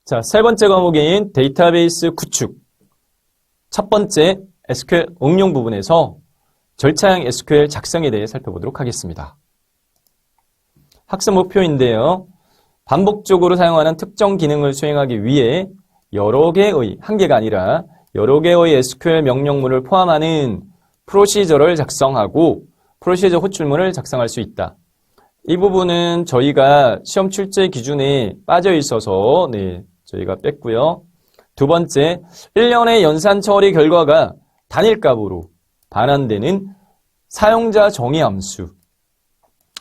자, 세 번째 과목인 데이터베이스 구축. 첫 번째 SQL 응용 부분에서 절차형 SQL 작성에 대해 살펴보도록 하겠습니다. 학습 목표인데요. 반복적으로 사용하는 특정 기능을 수행하기 위해 여러 개의, 한 개가 아니라 여러 개의 SQL 명령문을 포함하는 프로시저를 작성하고 프로시저 호출문을 작성할 수 있다. 이 부분은 저희가 시험 출제 기준에 빠져 있어서 저희가 뺐고요. 두 번째, 1년의 연산 처리 결과가 단일값으로 반환되는 사용자 정의 함수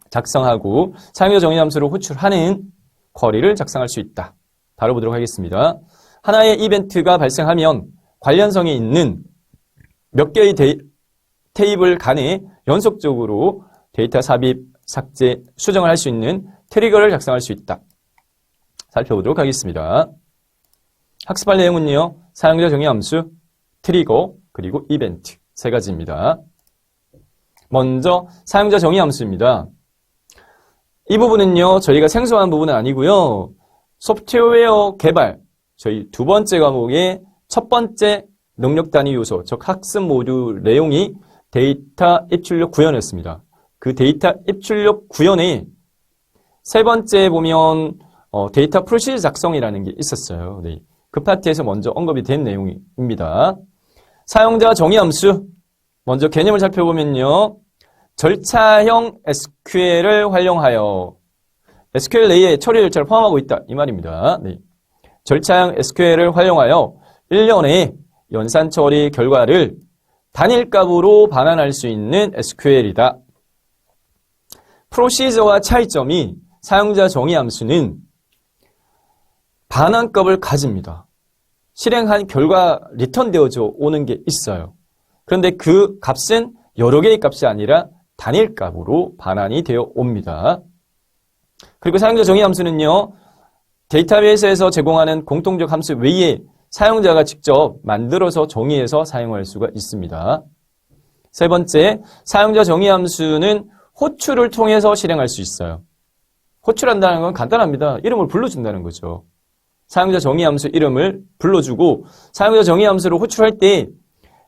작성하고 사용자 정의 함수를 호출하는 쿼리를 작성할 수 있다. 다뤄보도록 하겠습니다. 하나의 이벤트가 발생하면 관련성이 있는 몇 개의 테이블 간에 연속적으로 데이터 삽입, 삭제, 수정을 할 수 있는 트리거를 작성할 수 있다. 살펴보도록 하겠습니다. 학습할 내용은요. 사용자 정의 함수, 트리거, 그리고 이벤트 세 가지입니다. 먼저 사용자 정의 함수입니다. 이 부분은요. 저희가 생소한 부분은 아니고요. 소프트웨어 개발, 저희 두 번째 과목의 첫 번째 능력 단위 요소, 즉 학습 모듈 내용이 데이터 입출력 구현이었습니다. 그 데이터 입출력 구현에 세 번째 보면 데이터 프로시저 작성이라는 게 있었어요. 네. 그 파트에서 먼저 언급이 된 내용입니다. 사용자 정의 함수, 먼저 개념을 살펴보면요. 절차형 SQL을 활용하여 SQL 내에 처리 절차를 포함하고 있다. 이 말입니다. 네. 절차형 SQL을 활용하여 1년의 연산 처리 결과를 단일값으로 반환할 수 있는 SQL이다. 프로시저와 차이점이 사용자 정의 함수는 반환값을 가집니다. 실행한 결과 리턴되어져 오는 게 있어요. 그런데 그 값은 여러 개의 값이 아니라 단일값으로 반환이 되어 옵니다. 그리고 사용자 정의 함수는요. 데이터베이스에서 제공하는 공통적 함수 외에 사용자가 직접 만들어서 정의해서 사용할 수가 있습니다. 세 번째, 사용자 정의 함수는 호출을 통해서 실행할 수 있어요. 호출한다는 건 간단합니다. 이름을 불러준다는 거죠. 사용자 정의 함수 이름을 불러주고 사용자 정의 함수를 호출할 때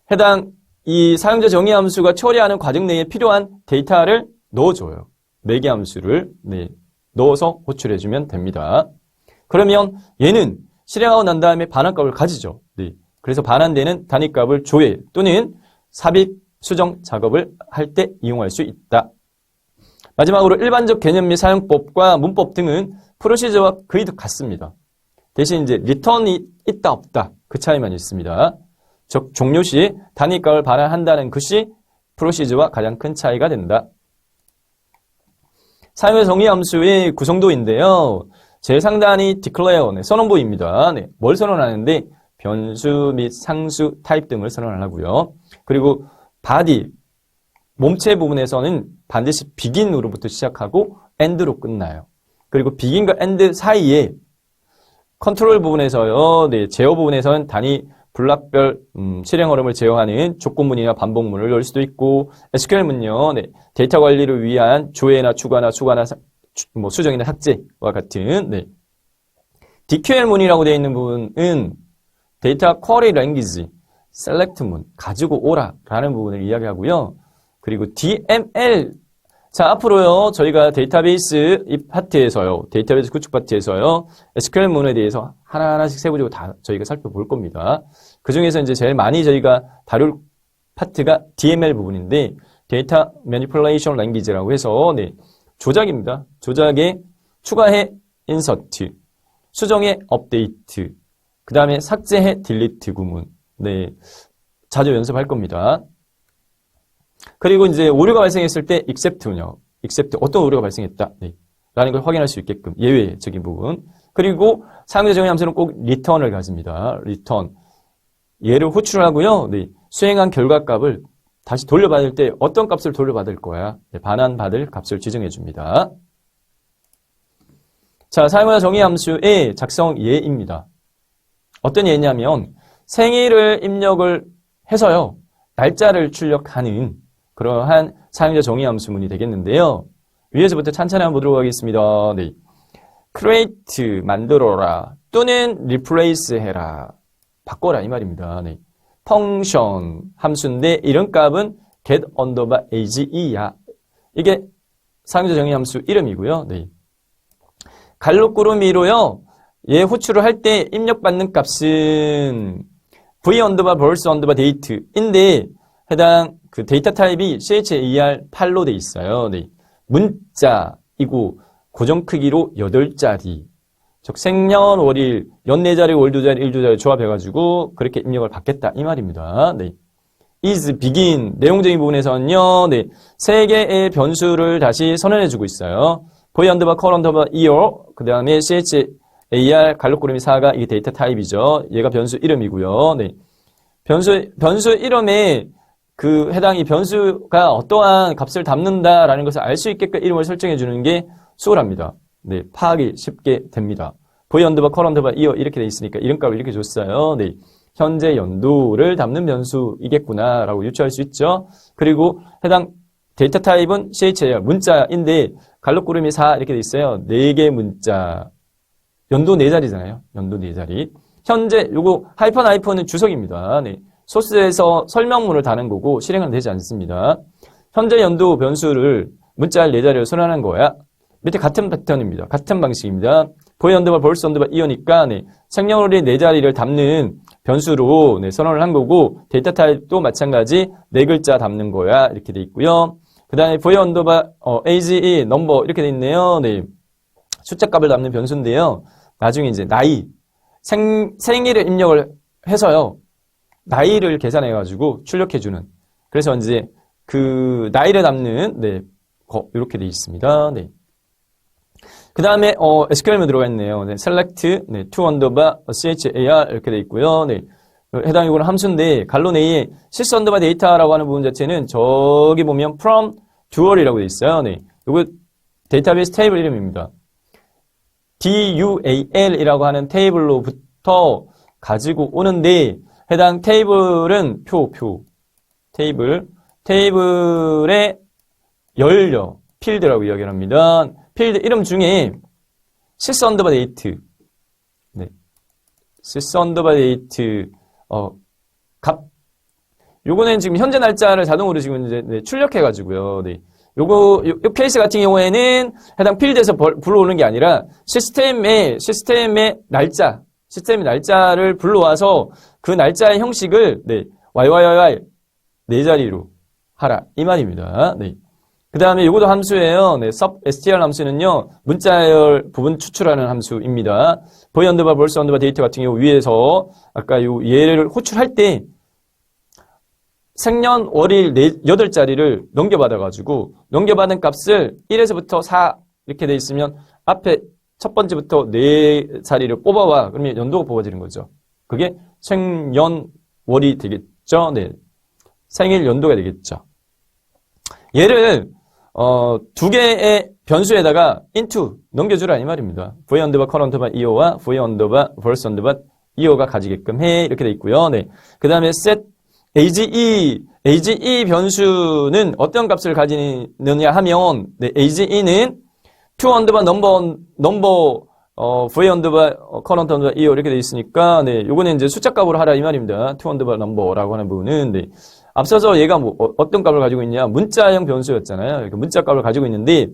해당 이 사용자 정의 함수가 처리하는 과정 내에 필요한 데이터를 넣어줘요. 매개 함수를 넣어서 호출해주면 됩니다. 그러면 얘는 실행하고 난 다음에 반환값을 가지죠. 그래서 반환되는 단위값을 조회 또는 삽입, 수정 작업을 할 때 이용할 수 있다. 마지막으로 일반적 개념 및 사용법과 문법 등은 프로시저와 거의 같습니다. 대신 이제 리턴이 있다 없다 그 차이만 있습니다. 즉 종료 시 단위값을 반환한다는 것이 프로시저와 가장 큰 차이가 된다. 사용자 정의 함수의 구성도인데요. 제상단이 declare, 선언부입니다. 뭘 선언하는데 변수 및 상수, 타입 등을 선언하고요. 그리고 body, 몸체 부분에서는 반드시 begin으로부터 시작하고 end로 끝나요. 그리고 begin과 end 사이에 컨트롤 부분에서요. 제어 부분에서는 단위 블락별 실행 흐름을 제어하는 조건문이나 반복문을 넣을 수도 있고 SQL문요. 데이터 관리를 위한 조회나 추가나 수정이나 삭제와 같은 DQL문이라고 되어 있는 부분은 데이터 쿼리 랭귀지 셀렉트문 가지고 오라라는 부분을 이야기하고요. 그리고 DML 자 앞으로요 저희가 데이터베이스 이 파트에서요 데이터베이스 구축 파트에서요 SQL문에 대해서 하나하나씩 세부적으로 다 저희가 살펴볼 겁니다. 그 중에서 이제 제일 많이 저희가 다룰 파트가 DML 부분인데 데이터 매니플레이션 랭귀지라고 해서 조작입니다. 조작에 추가해 인서트, 수정해 업데이트, 그 다음에 삭제해 딜리트 구문 자주 연습할 겁니다. 그리고 이제 오류가 발생했을 때 except군요. except 어떤 오류가 발생했다 라는 걸 확인할 수 있게끔 예외적인 부분. 그리고 사용자 정의 함수는 꼭 return을 가집니다. return 얘를 호출하고요. 수행한 결과값을 다시 돌려받을 때 어떤 값을 돌려받을 거야? 반환받을 값을 지정해 줍니다. 자, 사용자 정의 함수의 작성 예입니다. 어떤 예냐면 생일을 입력을 해서요. 날짜를 출력하는 그러한 사용자 정의 함수문이 되겠는데요. 위에서부터 찬찬히 한번 보도록 하겠습니다. create 만들어라 또는 replace 해라. 바꿔라 이 말입니다. 네. function 함수인데 이런 값은 get underbar age야. 이게 상호작용 정의 함수 이름이고요. 네. 갈록구름이로요. 얘 호출을 할 때 입력받는 값은 v 언더바 벌스 언더바 데이트인데 해당 그 데이터 타입이 char8로 돼 있어요. 네. 문자이고 고정 크기로 8자리. 즉 생년월일, 연 4자리, 월 2자리, 일 2자리 조합해가지고 그렇게 입력을 받겠다 이 말입니다. 네. is begin 내용적인 부분에서는요. 네. 3개의 변수를 다시 선언해주고 있어요. v 언더바 컬 언더바 year 그 다음에 char 갈록구름이 4가 이게 데이터 타입이죠. 얘가 변수 이름이고요. 네. 변수 이름에 그 해당이 변수가 어떠한 값을 담는다라는 것을 알 수 있게끔 이름을 설정해 주는 게 수월합니다. 네, 파악이 쉽게 됩니다. v 언더바 컬 언더바 year 이렇게 돼 있으니까 이름값을 이렇게 줬어요. 네. 현재 연도를 담는 변수이겠구나라고 유추할 수 있죠. 그리고 해당 데이터 타입은 char 문자인데 갈록구름이 4 이렇게 돼 있어요. 4개 문자. 연도 4자리잖아요. 연도 4자리. 현재 요거 하이픈은 주석입니다. 네. 소스에서 설명문을 다는 거고 실행은 되지 않습니다. 현재 연도 변수를 문자 4자리로 선언한 거야. 밑에 같은 패턴입니다. 같은 방식입니다. v 언더바 벌스 언더바 year니까 네. 생년월일 4자리를 담는 변수로 네, 선언을 한 거고 데이터 타입도 마찬가지 4글자 담는 거야. 이렇게 돼 있고요. 그 다음에 v 언더바 age number 이렇게 돼 있네요. 네. 숫자 값을 담는 변수인데요. 나중에 이제 나이 생일을 입력을 해서요. 나이를 계산해가지고 출력해주는. 그래서 이제 그 나이를 담는 네, 이렇게 돼 있습니다. 네. 그 다음에 SQL만 들어가 있네요. 네, select 네, to underbar char 이렇게 돼 있고요. 네. 해당 이거는 함수인데 갈로 내에 sys underbar data라고 하는 부분 자체는 저기 보면 from dual이라고 돼 있어요. 네. 이거 데이터베이스 테이블 이름입니다. dual이라고 하는 테이블로부터 가지고 오는데 해당 테이블은 테이블의 열려 필드라고 이야기를 합니다. 필드 이름 중에 sys underbar date 네. sys underbar date 값 요거는 지금 현재 날짜를 자동으로 지금 이제 네, 출력해 가지고요. 네. 요 케이스 같은 경우에는 해당 필드에서 불러오는 게 아니라 시스템의 날짜를 불러와서 그 날짜의 형식을 네, YYYY 4자리로 하라 이 말입니다. 네. 그 다음에 요것도 함수예요. 네, str 함수는요 문자열 부분 추출하는 함수입니다. v 언더바 벌스 언더바 데이터 같은 경우 위에서 아까 요 얘를 호출할 때 생년월일 8자리를 넘겨받아가지고 넘겨받은 값을 1에서부터 4 이렇게 돼 있으면 앞에 첫 번째부터 4자리를 뽑아와. 그러면 연도가 뽑아지는 거죠. 그게 생년월이 되겠죠. 네. 생일 연도가 되겠죠. 얘를 2개의 변수에다가 into 넘겨주라 이 말입니다. v 언더바 컬 언더바 year와 v 언더바 벌스 언더바 year가 가지게끔 해 이렇게 돼 있고요. 네. 그 다음에 set age 변수는 어떤 값을 가지느냐 하면 네, age는 to 언더바 number v 언더바 컬 언더바 year 이렇게 돼 있으니까 네, 요거는 이제 숫자 값으로 하라 이 말입니다. to 언더바 number라고 하는 부분은 네. 앞서서 얘가 뭐 어떤 값을 가지고 있냐? 문자형 변수였잖아요. 이렇게 문자 값을 가지고 있는데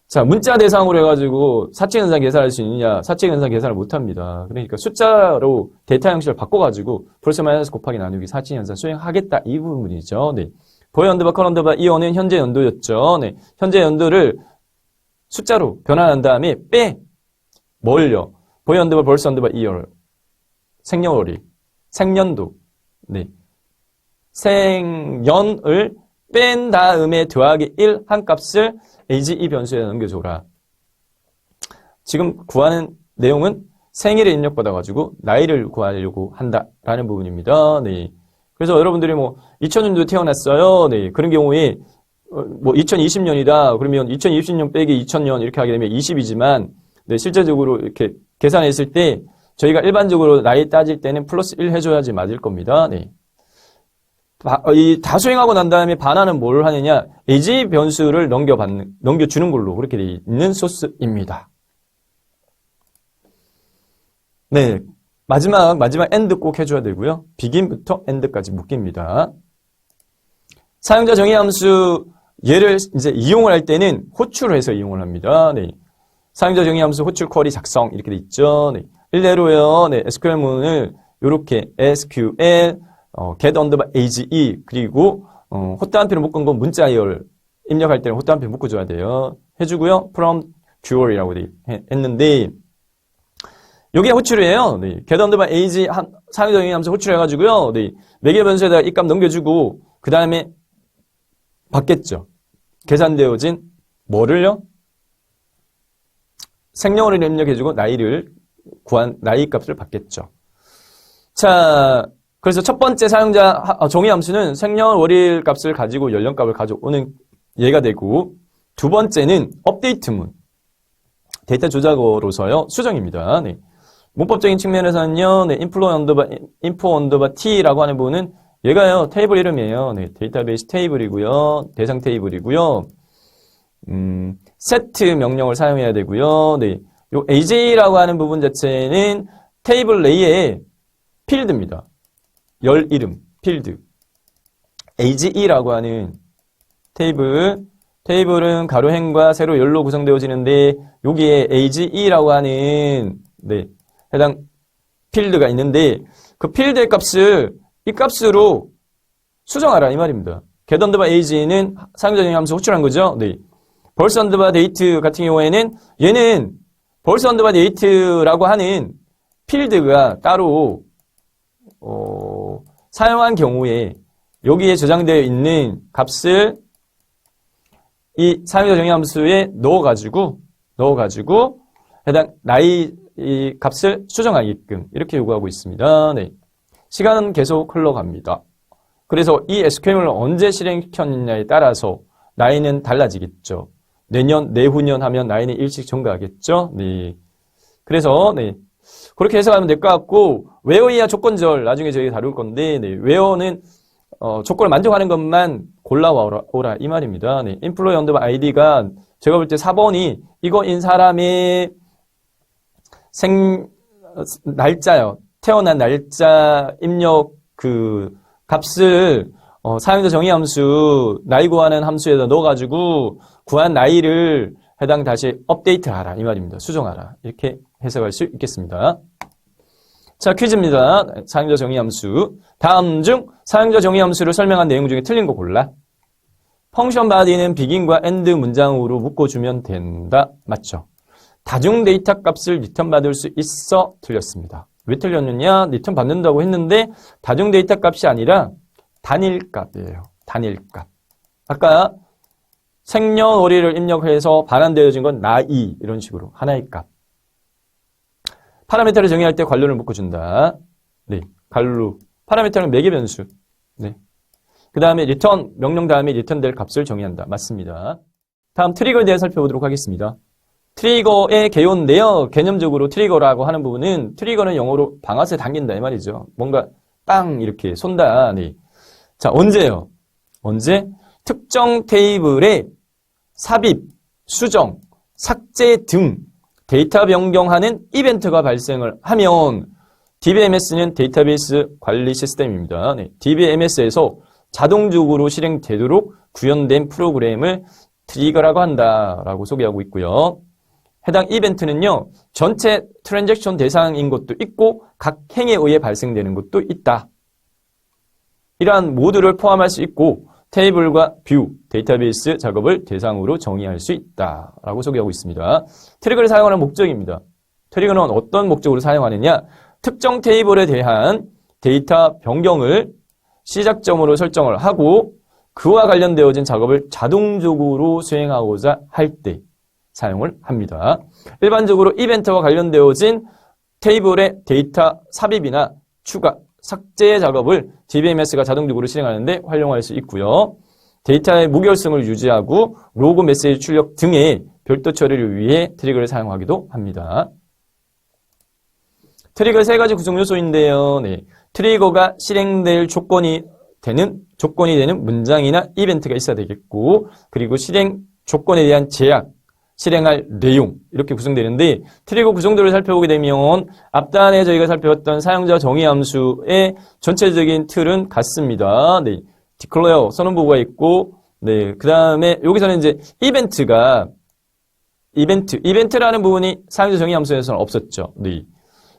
자, 문자 대상으로 해가지고 사칙 연산 계산할 수 있느냐? 사칙 연산 계산을 못 합니다. 그러니까 숫자로 데이터 형식을 바꿔가지고 플러스 마이너스 곱하기 나누기 사칙 연산 수행하겠다 이 부분이죠. 네. v 언더바 컬 언더바 year는 현재 연도였죠. 네. 현재 연도를 숫자로 변환한 다음에 뭘요? v 언더바 벌스 언더바 year 생년월일 생년도 네. 생년을 뺀 다음에 더하기 1 한 값을 age 변수에 넘겨줘라. 지금 구하는 내용은 생일을 입력받아가지고 나이를 구하려고 한다라는 부분입니다. 네. 그래서 여러분들이 뭐 2000년도에 태어났어요. 네. 그런 경우에 뭐 2020년이다. 그러면 2020년 빼기 2000년 이렇게 하게 되면 20이지만 네, 실제적으로 이렇게 계산했을 때 저희가 일반적으로 나이 따질 때는 플러스 1 해줘야지 맞을 겁니다. 네. 다 수행하고 난 다음에 반환은 뭘 하느냐? age 변수를 넘겨주는 걸로 그렇게 돼 있는 소스입니다. 네. 마지막 end 꼭 해줘야 되고요. begin부터 end까지 묶입니다. 사용자 정의 함수 얘를 이제 이용을 할 때는 호출을 해서 이용을 합니다. 네. 사용자 정의 함수 호출 쿼리 작성 이렇게 돼 있죠. 네. 일례로요. 네. SQL문을 이렇게 SQL get underbar age 그리고 호따한표를 묶은 건 문자열 입력할 때는 호따한표 묶어줘야 돼요. 해주고요. from QR이라고 했는데 여기에 호출이에요. 네. get underbar age 사용자 정의 함수 호출해가지고요. 네. 매개 변수에다가 이 값 넘겨주고 그 다음에 받겠죠. 계산되어진 뭐를요? 생년월일을 입력해주고 나이를 구한 나이 값을 받겠죠. 자, 그래서 첫 번째 사용자 정의 함수는 생년월일 값을 가지고 연령값을 가져오는 얘가 되고 두 번째는 업데이트문 데이터 조작어로서요 수정입니다. 네. 문법적인 측면에서는요, 네, info underbar t라고 하는 부분은 얘가요 테이블 이름이에요. 네, 데이터베이스 테이블이고요, 대상 테이블이고요. set 명령을 사용해야 되고요. 네, 요 aj라고 하는 부분 자체는 테이블 내에 필드입니다. 열 이름, 필드. age라고 하는 테이블은 가로행과 세로 열로 구성되어지는데 여기에 age라고 하는 네, 해당 필드가 있는데 그 필드의 값을 이 값으로 수정하라 이 말입니다. get underbar age는 사용자 정의 함수 호출한 거죠. 네. 벌스 언더바 데이트 같은 경우에는 얘는 벌스 언더바 데이트라고 하는 필드가 따로 사용한 경우에 여기에 저장되어 있는 값을 이 사용자 정의 함수에 넣어가지고 해당 나이 이 값을 수정하게끔 이렇게 요구하고 있습니다. 네. 시간은 계속 흘러갑니다. 그래서 이 SQL을 언제 실행시켰느냐에 따라서 나이는 달라지겠죠. 내년, 내후년 하면 나이는 일찍 증가하겠죠. 네. 그래서 네. 그렇게 해석하면 될 것 같고 where 이하 조건절 나중에 저희가 다룰 건데 네. where는 조건을 만족하는 것만 골라오라 이 말입니다. 네. employee underbar id가 제가 볼 때 4번이 이거인 사람의 날짜요. 태어난 날짜 입력 그 값을 사용자 정의 함수 나이 구하는 함수에다 넣어가지고 구한 나이를 해당 다시 업데이트하라 이 말입니다. 수정하라 이렇게 해석할 수 있겠습니다. 자 퀴즈입니다. 사용자 정의 함수 다음 중 사용자 정의 함수를 설명한 내용 중에 틀린 거 골라. 펑션 바디는 begin과 end 문장으로 묶어주면 된다. 맞죠? 다중 데이터 값을 리턴 받을 수 있어 틀렸습니다. 왜 틀렸느냐? 리턴 받는다고 했는데 다중 데이터 값이 아니라 단일값이에요. 단일값. 아까 생년월일을 입력해서 반환되어진 건 나이 이런 식으로 하나의 값. 파라미터를 정의할 때 관료를 묶어준다. 네, 관료. 파라미터는 매개 변수. 네. 그 다음에 리턴 명령 다음에 리턴될 값을 정의한다. 맞습니다. 다음 트리거에 대해 살펴보도록 하겠습니다. 트리거의 개요인데요. 개념적으로 트리거라고 하는 부분은 트리거는 영어로 방아쇠 당긴다 이 말이죠. 뭔가 빵 이렇게 쏜다. 네. 자, 언제요? 언제? 특정 테이블에 삽입, 수정, 삭제 등 데이터 변경하는 이벤트가 발생을 하면 DBMS는 데이터베이스 관리 시스템입니다. 네. DBMS에서 자동적으로 실행되도록 구현된 프로그램을 트리거라고 한다라고 소개하고 있고요. 해당 이벤트는요, 전체 트랜잭션 대상인 것도 있고 각 행에 의해 발생되는 것도 있다. 이러한 모두를 포함할 수 있고 테이블과 뷰, 데이터베이스 작업을 대상으로 정의할 수 있다라고 소개하고 있습니다. 트리거를 사용하는 목적입니다. 트리거는 어떤 목적으로 사용하느냐? 특정 테이블에 대한 데이터 변경을 시작점으로 설정을 하고 그와 관련되어진 작업을 자동적으로 수행하고자 할 때 사용을 합니다. 일반적으로 이벤트와 관련되어진 테이블의 데이터 삽입이나 추가, 삭제 작업을 DBMS가 자동적으로 실행하는데 활용할 수 있고요. 데이터의 무결성을 유지하고 로그 메시지 출력 등의 별도 처리를 위해 트리거를 사용하기도 합니다. 트리거 세 가지 구성 요소인데요. 네. 트리거가 실행될 조건이 되는 문장이나 이벤트가 있어야 되겠고, 그리고 실행 조건에 대한 제약, 실행할 내용 이렇게 구성되는데 트리거 구성도를 살펴보게 되면 앞단에 저희가 살펴봤던 사용자 정의 함수의 전체적인 틀은 같습니다. 네, declare 선언보고가 있고 네, 그 다음에 여기서는 이제 이벤트라는 부분이 사용자 정의 함수에서는 없었죠. 네,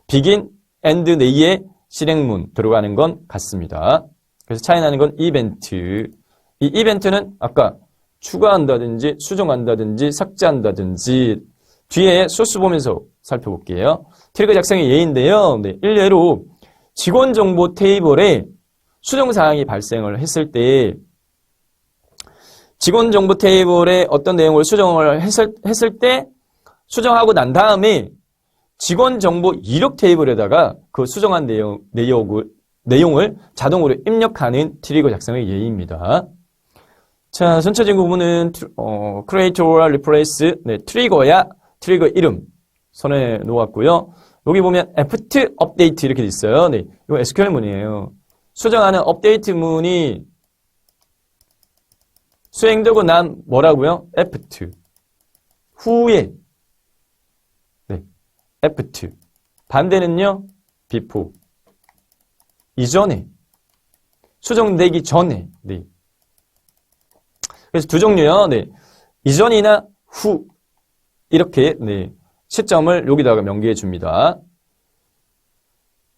begin, end, nay의 실행문 들어가는 건 같습니다. 그래서 차이 나는 건 이벤트. 이 이벤트는 아까 추가한다든지 수정한다든지 삭제한다든지 뒤에 소스 보면서 살펴볼게요. 트리거 작성의 예인데요. 네, 일례로 직원 정보 테이블에 수정 사항이 발생을 했을 때 직원 정보 테이블에 어떤 내용을 수정을 했을 때 수정하고 난 다음에 직원 정보 이력 테이블에다가 그 수정한 내용을 자동으로 입력하는 트리거 작성의 예입니다. 자, 전체적인 부분은 create와 replace, 네, 트리거야 트리거 이름 선에 놓았고요. 여기 보면 apt update 이렇게 돼 있어요. 네, 이거 SQL 문이에요. 수정하는 업데이트 문이 수행되고 난 뭐라고요? apt 후에 네, apt 반대는요 before 이전에 수정되기 전에 네. 그래서 두 종류요. 네. 이전이나 후 이렇게 네. 시점을 여기다가 명기해 줍니다.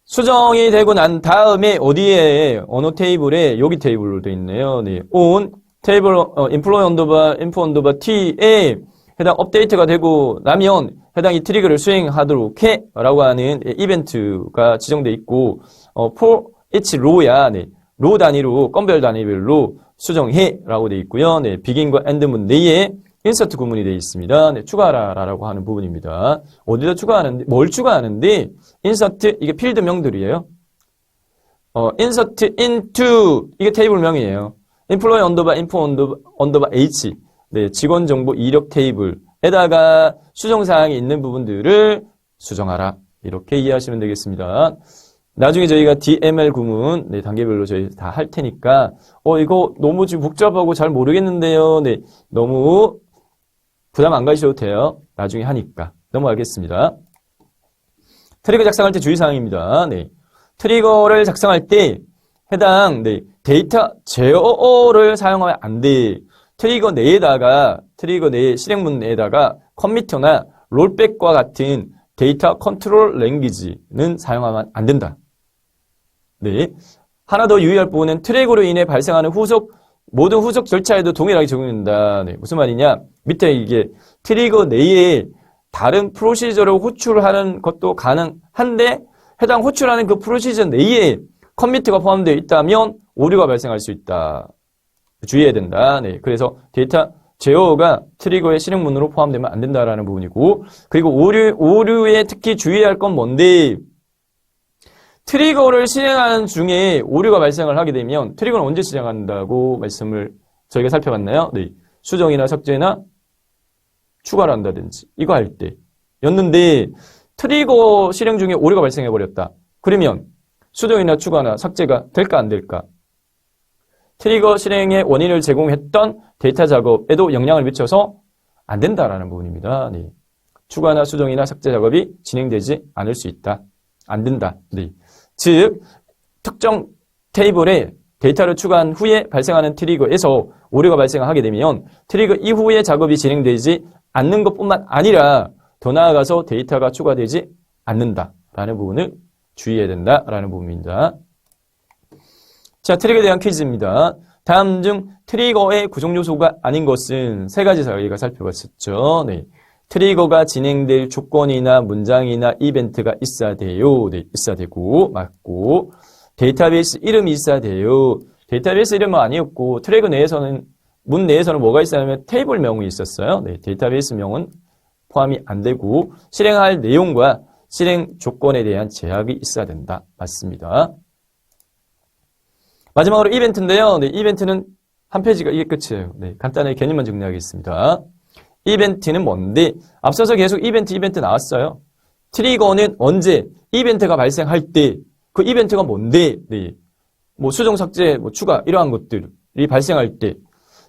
수정이 되고 난 다음에 어디에 어느 테이블에 여기 테이블로 되어 있네요. 네. on 테이블 employee 언더바 info 언더바 t에 해당 업데이트가 되고 나면 해당 이 트리거를 수행하도록 해 라고 하는 이벤트가 지정되어 있고 for each row야 네. 로 단위로 건별 단위별로 수정해 라고 되어 있고요. 네, begin과 end문 내에 insert 구문이 되어 있습니다. 네, 추가하라라고 하는 부분입니다. 어디다 추가하는데, 뭘 추가하는데, insert, 이게 필드명들이에요. insert into, 이게 테이블명이에요. employee 언더바 info 언더바 h, 네, 직원 정보 이력 테이블에다가 수정사항이 있는 부분들을 수정하라. 이렇게 이해하시면 되겠습니다. 나중에 저희가 DML 구문, 네, 단계별로 저희 다 할 테니까, 이거 너무 지금 복잡하고 잘 모르겠는데요. 네, 너무 부담 안 가셔도 돼요. 나중에 하니까. 넘어가겠습니다. 트리거 작성할 때 주의사항입니다. 네. 트리거를 작성할 때 해당, 네, 데이터 제어를 사용하면 안 돼. 트리거 내의 실행문 내에다가 커미터나 롤백과 같은 데이터 컨트롤 랭귀지는 사용하면 안 된다. 네. 하나 더 유의할 부분은 트랙으로 인해 발생하는 모든 후속 절차에도 동일하게 적용된다. 네. 무슨 말이냐? 밑에 이게 트리거 내에 다른 프로시저를 호출하는 것도 가능한데 해당 호출하는 그 프로시저 내에 커미트가 포함되어 있다면 오류가 발생할 수 있다. 주의해야 된다. 네. 그래서 데이터 제어가 트리거의 실행문으로 포함되면 안 된다라는 부분이고, 그리고 오류에 특히 주의해야 할 건 뭔데, 트리거를 실행하는 중에 오류가 발생을 하게 되면 트리거는 언제 실행한다고 말씀을 저희가 살펴봤나요? 네. 수정이나 삭제나 추가를 한다든지 이거 할 때였는데 트리거 실행 중에 오류가 발생해 버렸다. 그러면 수정이나 추가나 삭제가 될까 안 될까? 트리거 실행의 원인을 제공했던 데이터 작업에도 영향을 미쳐서 안 된다라는 부분입니다. 네. 추가나 수정이나 삭제 작업이 진행되지 않을 수 있다. 안 된다. 네. 즉 특정 테이블에 데이터를 추가한 후에 발생하는 트리거에서 오류가 발생하게 되면 트리거 이후에 작업이 진행되지 않는 것뿐만 아니라 더 나아가서 데이터가 추가되지 않는다라는 부분을 주의해야 된다라는 부분입니다. 자, 트리거에 대한 퀴즈입니다. 다음 중 트리거의 구성 요소가 아닌 것은 세 가지 저희가 살펴봤었죠. 네. 트리거가 진행될 조건이나 문장이나 이벤트가 있어야 돼요. 네, 있어야 되고, 맞고. 데이터베이스 이름이 있어야 돼요. 데이터베이스 이름은 아니었고, 트리거 내에서는, 문 내에서는 뭐가 있었냐면 테이블 명이 있었어요. 네, 데이터베이스 명은 포함이 안 되고, 실행할 내용과 실행 조건에 대한 제약이 있어야 된다. 맞습니다. 마지막으로 이벤트인데요. 네, 이벤트는 한 페이지가 이게 끝이에요. 네, 간단하게 개념만 정리하겠습니다. 이벤트는 뭔데? 앞서서 계속 이벤트 나왔어요. 트리거는 언제 이벤트가 발생할 때 그 이벤트가 뭔데? 네. 뭐 수정, 삭제, 뭐 추가 이러한 것들이 발생할 때.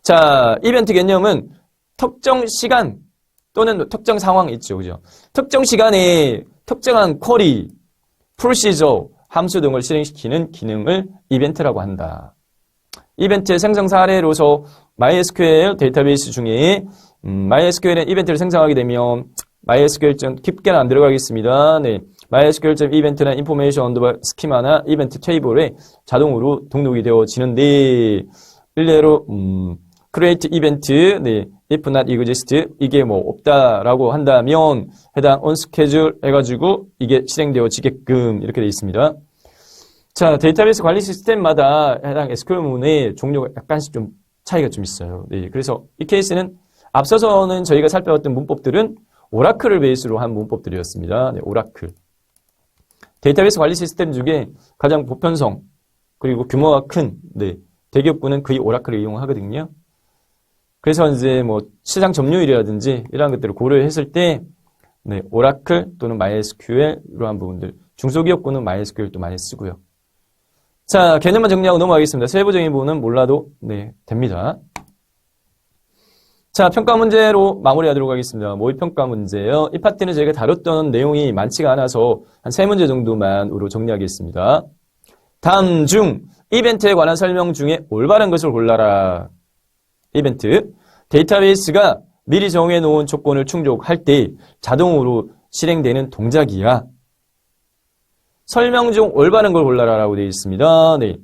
자, 이벤트 개념은 특정 시간 또는 특정 상황 있죠. 그죠? 특정 시간에 특정한 쿼리, 프로시저, 함수 등을 실행시키는 기능을 이벤트라고 한다. 이벤트의 생성 사례로서 MySQL 데이터베이스 중에 MySQL은 이벤트를 생성하게 되면 MySQL 좀 깊게는 안 들어가겠습니다. 네. MySQL.event는 information underbar 스키마나 이벤트 테이블에 자동으로 등록이 되어지는데 일례로 create event, 네. if not exist 이게 뭐 없다라고 한다면 해당 onSchedule 해가지고 이게 실행되어지게끔 이렇게 되어 있습니다. 자, 데이터베이스 관리 시스템마다 해당 SQL문의 종류가 약간씩 좀 차이가 좀 있어요. 네, 그래서 이 케이스는 앞서서는 저희가 살펴봤던 문법들은 오라클을 베이스로 한 문법들이었습니다. 네, 오라클. 데이터베이스 관리 시스템 중에 가장 보편성 그리고 규모가 큰 네, 대기업군은 거의 오라클을 이용하거든요. 그래서 이제 뭐 시장 점유율이라든지 이런 것들을 고려했을 때 네, 오라클 또는 MySQL 이러한 부분들 중소기업군은 MySQL도 많이 쓰고요. 자, 개념만 정리하고 넘어가겠습니다. 세부적인 부분은 몰라도 네, 됩니다. 자, 평가 문제로 마무리하도록 하겠습니다. 모의평가 문제요. 이 파트는 저희가 다뤘던 내용이 많지가 않아서 한 3문제 정도만으로 정리하겠습니다. 다음 중 이벤트에 관한 설명 중에 올바른 것을 골라라. 이벤트. 데이터베이스가 미리 정해놓은 조건을 충족할 때 자동으로 실행되는 동작이야. 설명 중 올바른 걸 골라라라고 되어 있습니다. 네.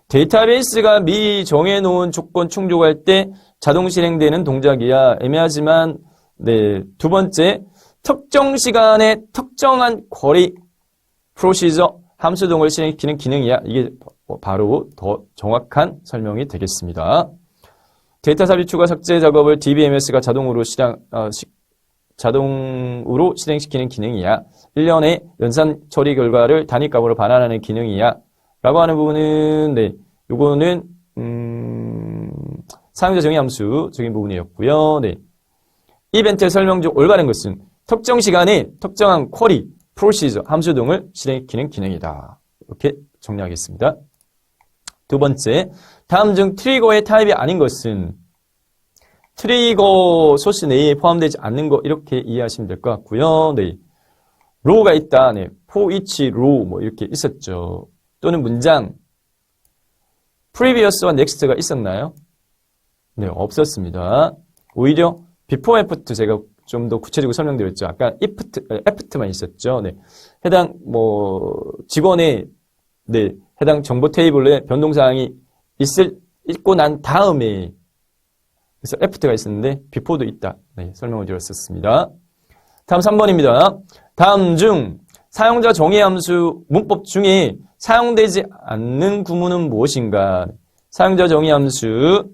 데이터베이스가 미리 정해놓은 조건 충족할 때 자동 실행되는 동작이야. 애매하지만 네. 두 번째, 특정 시간에 특정한 쿼리, 프로시저, 함수 등을 실행시키는 기능이야. 이게 바로 더 정확한 설명이 되겠습니다. 데이터 삽입 추가 삭제 작업을 DBMS가 자동으로 실행시키는 기능이야. 1년에 연산 처리 결과를 단위값으로 반환하는 기능이야. 라고 하는 부분은, 네, 요거는, 사용자 정의 함수적인 부분이었고요. 네. 이벤트의 설명 중 올바른 것은 특정 시간에 특정한 쿼리, 프로시저, 함수 등을 실행시키는 기능이다. 이렇게 정리하겠습니다. 두 번째, 다음 중 트리거의 타입이 아닌 것은 트리거 소스 내에 포함되지 않는 거 이렇게 이해하시면 될 것 같고요. 네. 로우가 있다. 네. for each row 뭐 이렇게 있었죠. 또는 문장 previously next가 있었나요? 네, 없었습니다. 오히려 before after 제가 좀 더 구체적으로 설명드렸죠. 아까 aft만 있었죠. 네. 해당 직원의 네, 해당 정보 테이블에 변동사항이 있고 난 다음에 그래서 aft가 있었는데 before도 있다. 네, 설명을 드렸었습니다. 다음 3번입니다. 다음 중 사용자 정의 함수 문법 중에 사용되지 않는 구문은 무엇인가? 사용자 정의 함수,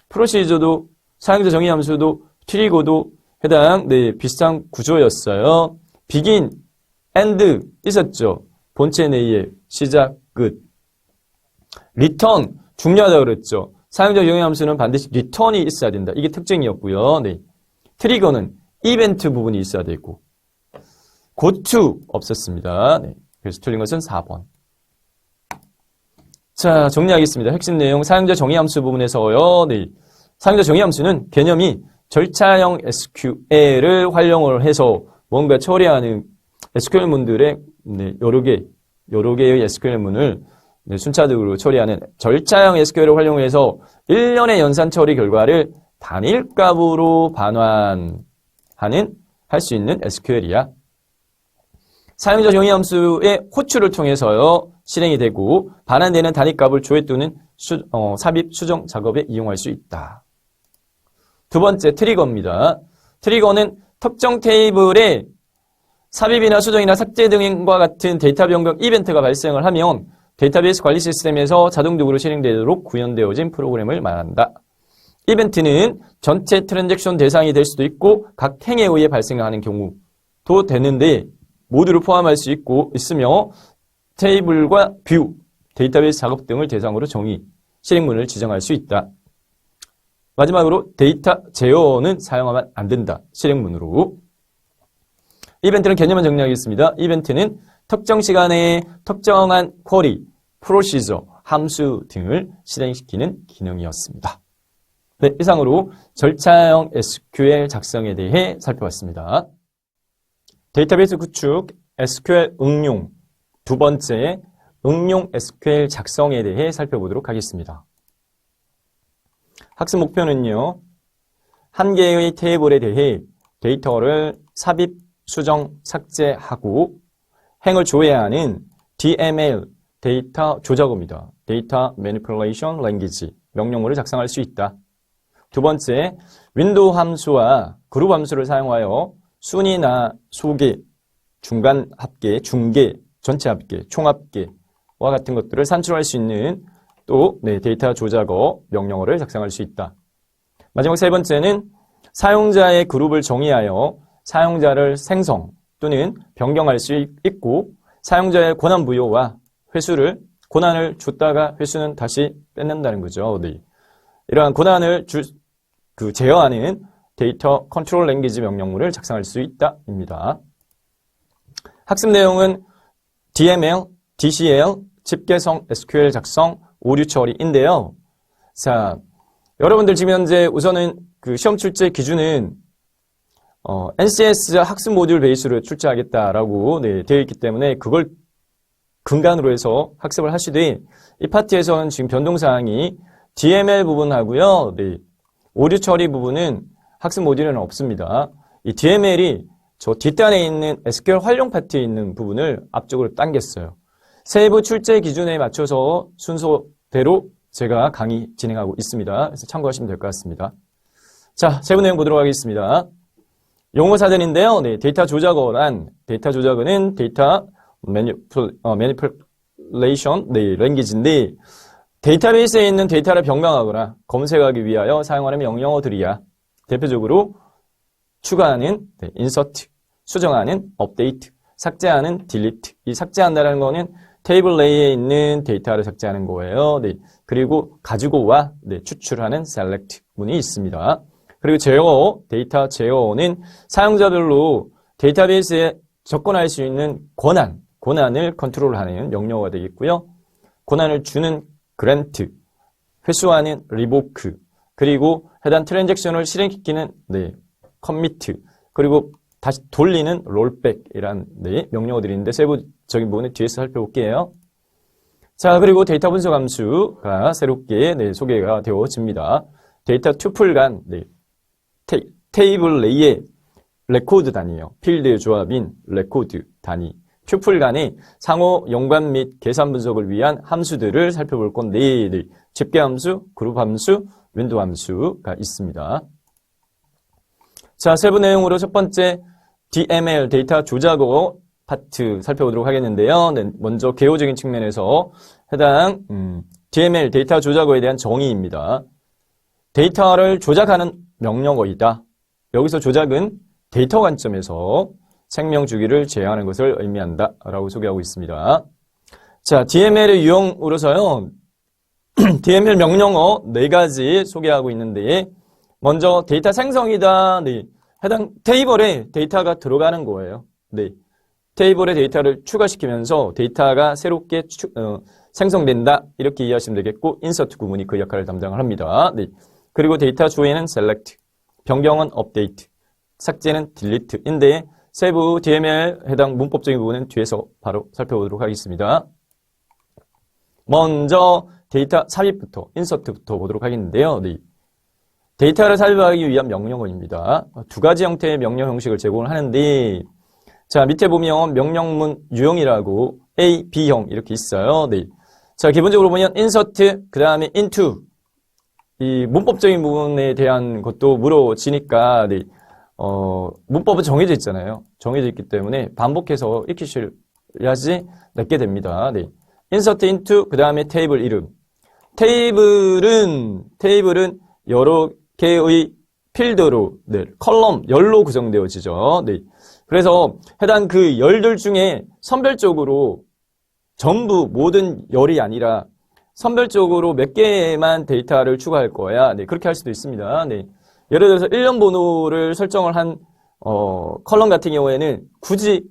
프로시저도 사용자 정의 함수도 트리거도 해당 네, 비슷한 구조였어요. begin, end 있었죠. 본체 내에 시작, 끝. return 중요하다고 그랬죠. 사용자 정의 함수는 반드시 return이 있어야 된다. 이게 특징이었고요. 네. 트리거는 이벤트 부분이 있어야 되고 go to 없었습니다. 네. 그래서 틀린 것은 4번. 자, 정리하겠습니다. 핵심 내용 사용자 정의 함수 부분에서요. 네. 사용자 정의 함수는 개념이 절차형 SQL을 활용을 해서 뭔가 처리하는 SQL문들의 네, 여러 개의 SQL문을 네, 순차적으로 처리하는 절차형 SQL을 활용해서 1년의 연산 처리 결과를 단일값으로 반환하는 할 수 있는 SQL이야. 사용자 정의 함수의 호출을 통해서요 실행이 되고 반환되는 단위값을 조회 또는 삽입 수정 작업에 이용할 수 있다. 두 번째 트리거입니다. 트리거는 특정 테이블에 삽입이나 수정이나 삭제 등과 같은 데이터 변경 이벤트가 발생을 하면 데이터베이스 관리 시스템에서 자동적으로 실행되도록 구현되어진 프로그램을 말한다. 이벤트는 전체 트랜잭션 대상이 될 수도 있고 각 행에 의해 발생하는 경우도 되는데 모두를 포함할 수 있으며 테이블과 뷰, 데이터베이스 작업 등을 대상으로 정의, 실행문을 지정할 수 있다. 마지막으로 데이터 제어는 사용하면 안 된다. 실행문으로. 이벤트는 개념을 정리하겠습니다. 이벤트는 특정 시간에 특정한 쿼리, 프로시저, 함수 등을 실행시키는 기능이었습니다. 네, 이상으로 절차형 SQL 작성에 대해 살펴봤습니다. 데이터베이스 구축, SQL 응용, 두 번째 응용 SQL 작성에 대해 살펴보도록 하겠습니다. 학습 목표는요, 한 개의 테이블에 대해 데이터를 삽입, 수정, 삭제하고 행을 조회하는 DML, 데이터 조작어입니다. 데이터 매니플레이션 랭귀지, 명령어를 작성할 수 있다. 두 번째, 윈도우 함수와 그룹 함수를 사용하여 순위나 소개, 중간 합계, 중계, 전체 합계, 총 합계와 같은 것들을 산출할 수 있는 또 데이터 조작어, 명령어를 작성할 수 있다. 마지막 세 번째는 사용자의 그룹을 정의하여 사용자를 생성 또는 변경할 수 있고 사용자의 권한 부여와 회수를 권한을 줬다가 회수는 다시 뺏는다는 거죠. 네. 이러한 권한을 제어하는 데이터 컨트롤 랭귀지 명령문을 작성할 수 있다입니다. 학습 내용은 DML, DCL, 집계성 SQL 작성, 오류 처리인데요. 자, 여러분들 지금 현재 우선은 그 시험 출제 기준은 NCS 학습 모듈 베이스로 출제하겠다라고 되어 있기 때문에 그걸 근간으로 해서 학습을 하시되 이 파트에서는 지금 변동사항이 DML 부분하고요. 오류 처리 부분은 학습 모듈에는 없습니다. 이 DML이 저 뒷단에 있는 SQL 활용 파트에 있는 부분을 앞쪽으로 당겼어요. 세부 출제 기준에 맞춰서 순서대로 제가 강의 진행하고 있습니다. 그래서 참고하시면 될 것 같습니다. 자, 세부 내용 보도록 하겠습니다. 용어 사전인데요. 네, 데이터 조작어란 데이터 조작어는 데이터 매니플레이션 랭귀지인데 데이터베이스에 있는 데이터를 변경하거나 검색하기 위하여 사용하는 명령어들이야. 대표적으로 추가하는 인서트, 수정하는 업데이트, 삭제하는 딜리트. 이 삭제한다는 거는 테이블 내에 있는 데이터를 삭제하는 거예요. 네. 그리고 가지고와 추출하는 셀렉트 문이 있습니다. 그리고 제어, 데이터 제어는 사용자별로 데이터베이스에 접근할 수 있는 권한을 컨트롤하는 명령어가 되겠고요. 권한을 주는 그랜트, 회수하는 리보크, 그리고 해당 트랜잭션을 실행시키는 커미트, 그리고 다시 돌리는 롤백이란 명령어들이 있는데 세부적인 부분은 뒤에서 살펴볼게요. 자, 그리고 데이터 분석 함수가 새롭게 소개가 되어집니다. 데이터 튜플 간 테이블 내의 레코드 단위예요. 필드의 조합인 레코드 단위. 튜플 간의 상호 연관 및 계산 분석을 위한 함수들을 살펴볼 건데 집계 함수, 그룹 함수, 윈도우 함수가 있습니다. 자, 세부 내용으로 첫 번째 DML 데이터 조작어 파트 살펴보도록 하겠는데요. 먼저 개요적인 측면에서 해당 DML 데이터 조작어에 대한 정의입니다. 데이터를 조작하는 명령어이다. 여기서 조작은 데이터 관점에서 생명 주기를 제어하는 것을 의미한다 라고 소개하고 있습니다. 자, DML의 유형으로서요. DML 명령어 4가지 소개하고 있는데 먼저 데이터 생성이다. 해당 테이블에 데이터가 들어가는 거예요. 테이블에 데이터를 추가시키면서 데이터가 새롭게 생성된다. 이렇게 이해하시면 되겠고 인서트 구문이 그 역할을 담당을 합니다. 그리고 데이터 조회는 셀렉트, 변경은 업데이트, 삭제는 딜리트인데 세부 DML 해당 문법적인 부분은 뒤에서 바로 살펴보도록 하겠습니다. 먼저 데이터 삽입부터, 인서트부터 보도록 하겠는데요. 데이터를 삽입하기 위한 명령어입니다. 두 가지 형태의 명령 형식을 제공을 하는데 자, 밑에 보면 명령문 유형이라고 A, B형 이렇게 있어요. 자, 기본적으로 보면 insert, 그 다음에 into 이 문법적인 부분에 대한 것도 물어지니까 문법은 정해져 있잖아요. 정해져 있기 때문에 반복해서 익히셔야지 냈게 됩니다. insert into 그 다음에 테이블 이름. 테이블은 여러 개의 필드로 컬럼 열로 구성되어지죠. 그래서 해당 그 열들 중에 선별적으로 전부 모든 열이 아니라 선별적으로 몇 개만 데이터를 추가할 거야. 그렇게 할 수도 있습니다. 예를 들어서 1년 번호를 설정을 한 컬럼 같은 경우에는 굳이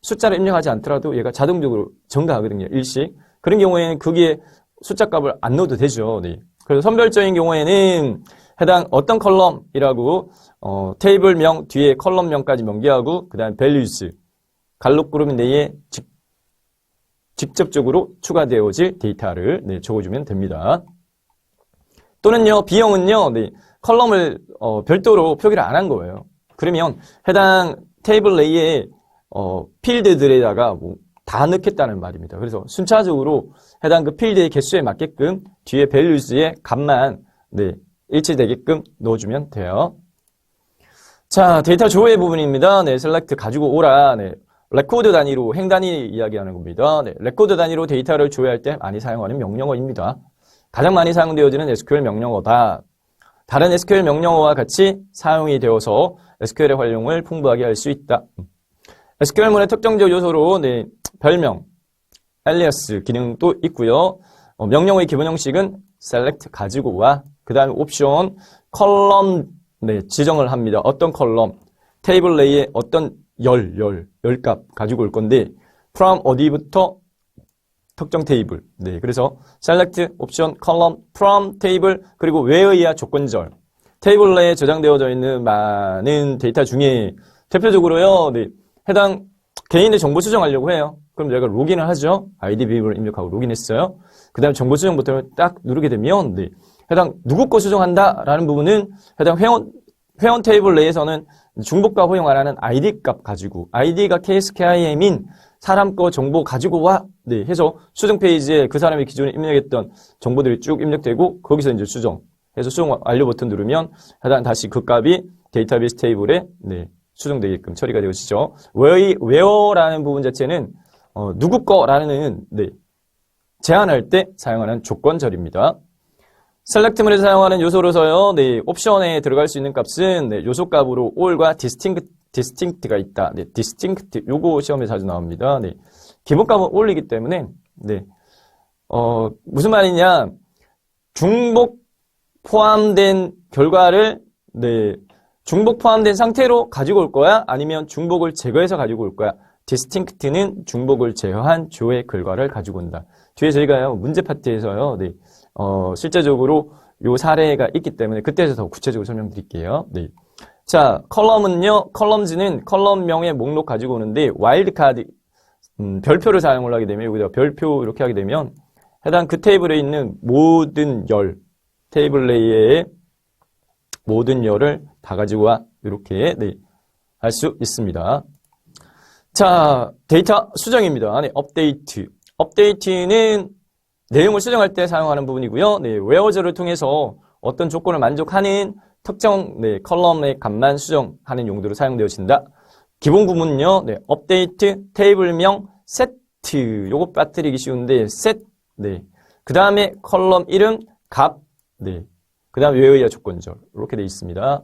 숫자를 입력하지 않더라도 얘가 자동적으로 증가하거든요. 일씩. 그런 경우에는 거기에 숫자 값을 안 넣어도 되죠. 그래서 선별적인 경우에는 해당 어떤 컬럼이라고 테이블명 뒤에 컬럼명까지 명기하고 그 다음 values 갈록 그룹 내에 직접적으로 추가되어질 데이터를 네, 적어주면 됩니다. 또는요, B형은요, 네, 컬럼을 별도로 표기를 안 한 거예요. 그러면 해당 테이블 내에 필드들에다가 뭐 다 넣겠다는 말입니다. 그래서 순차적으로 해당 그 필드의 개수에 맞게끔 뒤에 values의 값만 네, 일치되게끔 넣어주면 돼요. 자, 데이터 조회 부분입니다. 네, select 가지고 오라. 네, 레코드 단위로 행 단위 이야기하는 겁니다. 네, 레코드 단위로 데이터를 조회할 때 많이 사용하는 명령어입니다. 가장 많이 사용되어지는 SQL 명령어다. 다른 SQL 명령어와 같이 사용이 되어서 SQL의 활용을 풍부하게 할 수 있다. SQL문의 특정적 요소로 네, 별명, alias 기능도 있고요. 명령어의 기본 형식은 select 가지고 와. 그 다음에 옵션, 컬럼 네, 지정을 합니다. 어떤 컬럼, 테이블 내에 어떤 열값 가지고 올 건데 from 어디부터 특정 테이블. 네, 그래서 select, 옵션, 컬럼, from 테이블 그리고 where야 조건절. 테이블 내에 저장되어져 있는 많은 데이터 중에 대표적으로요. 네, 해당 개인의 정보 수정하려고 해요. 그럼 내가 로그인을 하죠. 아이디 비밀번호 입력하고 로그인했어요. 그 다음에 정보 수정 버튼을 딱 누르게 되면 네, 해당 누구 거 수정한다라는 부분은 해당 회원 테이블 내에서는 중복과 허용 안 하는 ID 값 가지고 아이디가 KSKIM인 사람 거 정보 가지고 와 네, 해서 수정 페이지에 그 사람이 기존에 입력했던 정보들이 쭉 입력되고 거기서 이제 수정해서 수정 완료 버튼 누르면 해당 다시 그 값이 데이터베이스 테이블에 네, 수정되게끔 처리가 되어지죠. where라는 부분 자체는 누구 거라는 네, 제한할 때 사용하는 조건절입니다. 셀렉트문에서 사용하는 요소로서요. 네, 옵션에 들어갈 수 있는 값은 네, 요소 값으로 all과 distinct가 있다. 네, distinct 요거 시험에 자주 나옵니다. 네, 기본 값은 all이기 때문에 네, 무슨 말이냐? 중복 포함된 결과를 네, 중복 포함된 상태로 가지고 올 거야? 아니면 중복을 제거해서 가지고 올 거야? distinct는 중복을 제어한 조회 결과를 가지고 온다. 뒤에 저희가요, 문제 파트에서요, 네, 실제적으로 요 사례가 있기 때문에 그때에서 더 구체적으로 설명드릴게요. 네. 자, 컬럼은요, 컬럼즈는 컬럼명의 목록 가지고 오는데, 와일드카드, 별표를 사용을 하게 되면, 여기다 별표 이렇게 하게 되면, 해당 그 테이블에 있는 모든 테이블 내의 모든 열을 다 가지고 와. 이렇게, 네, 할 수 있습니다. 자, 데이터 수정입니다. 네, 업데이트. 업데이트는 내용을 수정할 때 사용하는 부분이고요. 네, 웨어저를 통해서 어떤 조건을 만족하는 특정 네, 컬럼의 값만 수정하는 용도로 사용되어진다. 기본 구문은요. 네, 업데이트, 테이블명, 세트. 요거 빠뜨리기 쉬운데 셋. 네. 그다음에 컬럼 이름, 값. 네. 그다음 웨어야 조건절. 이렇게 돼 있습니다.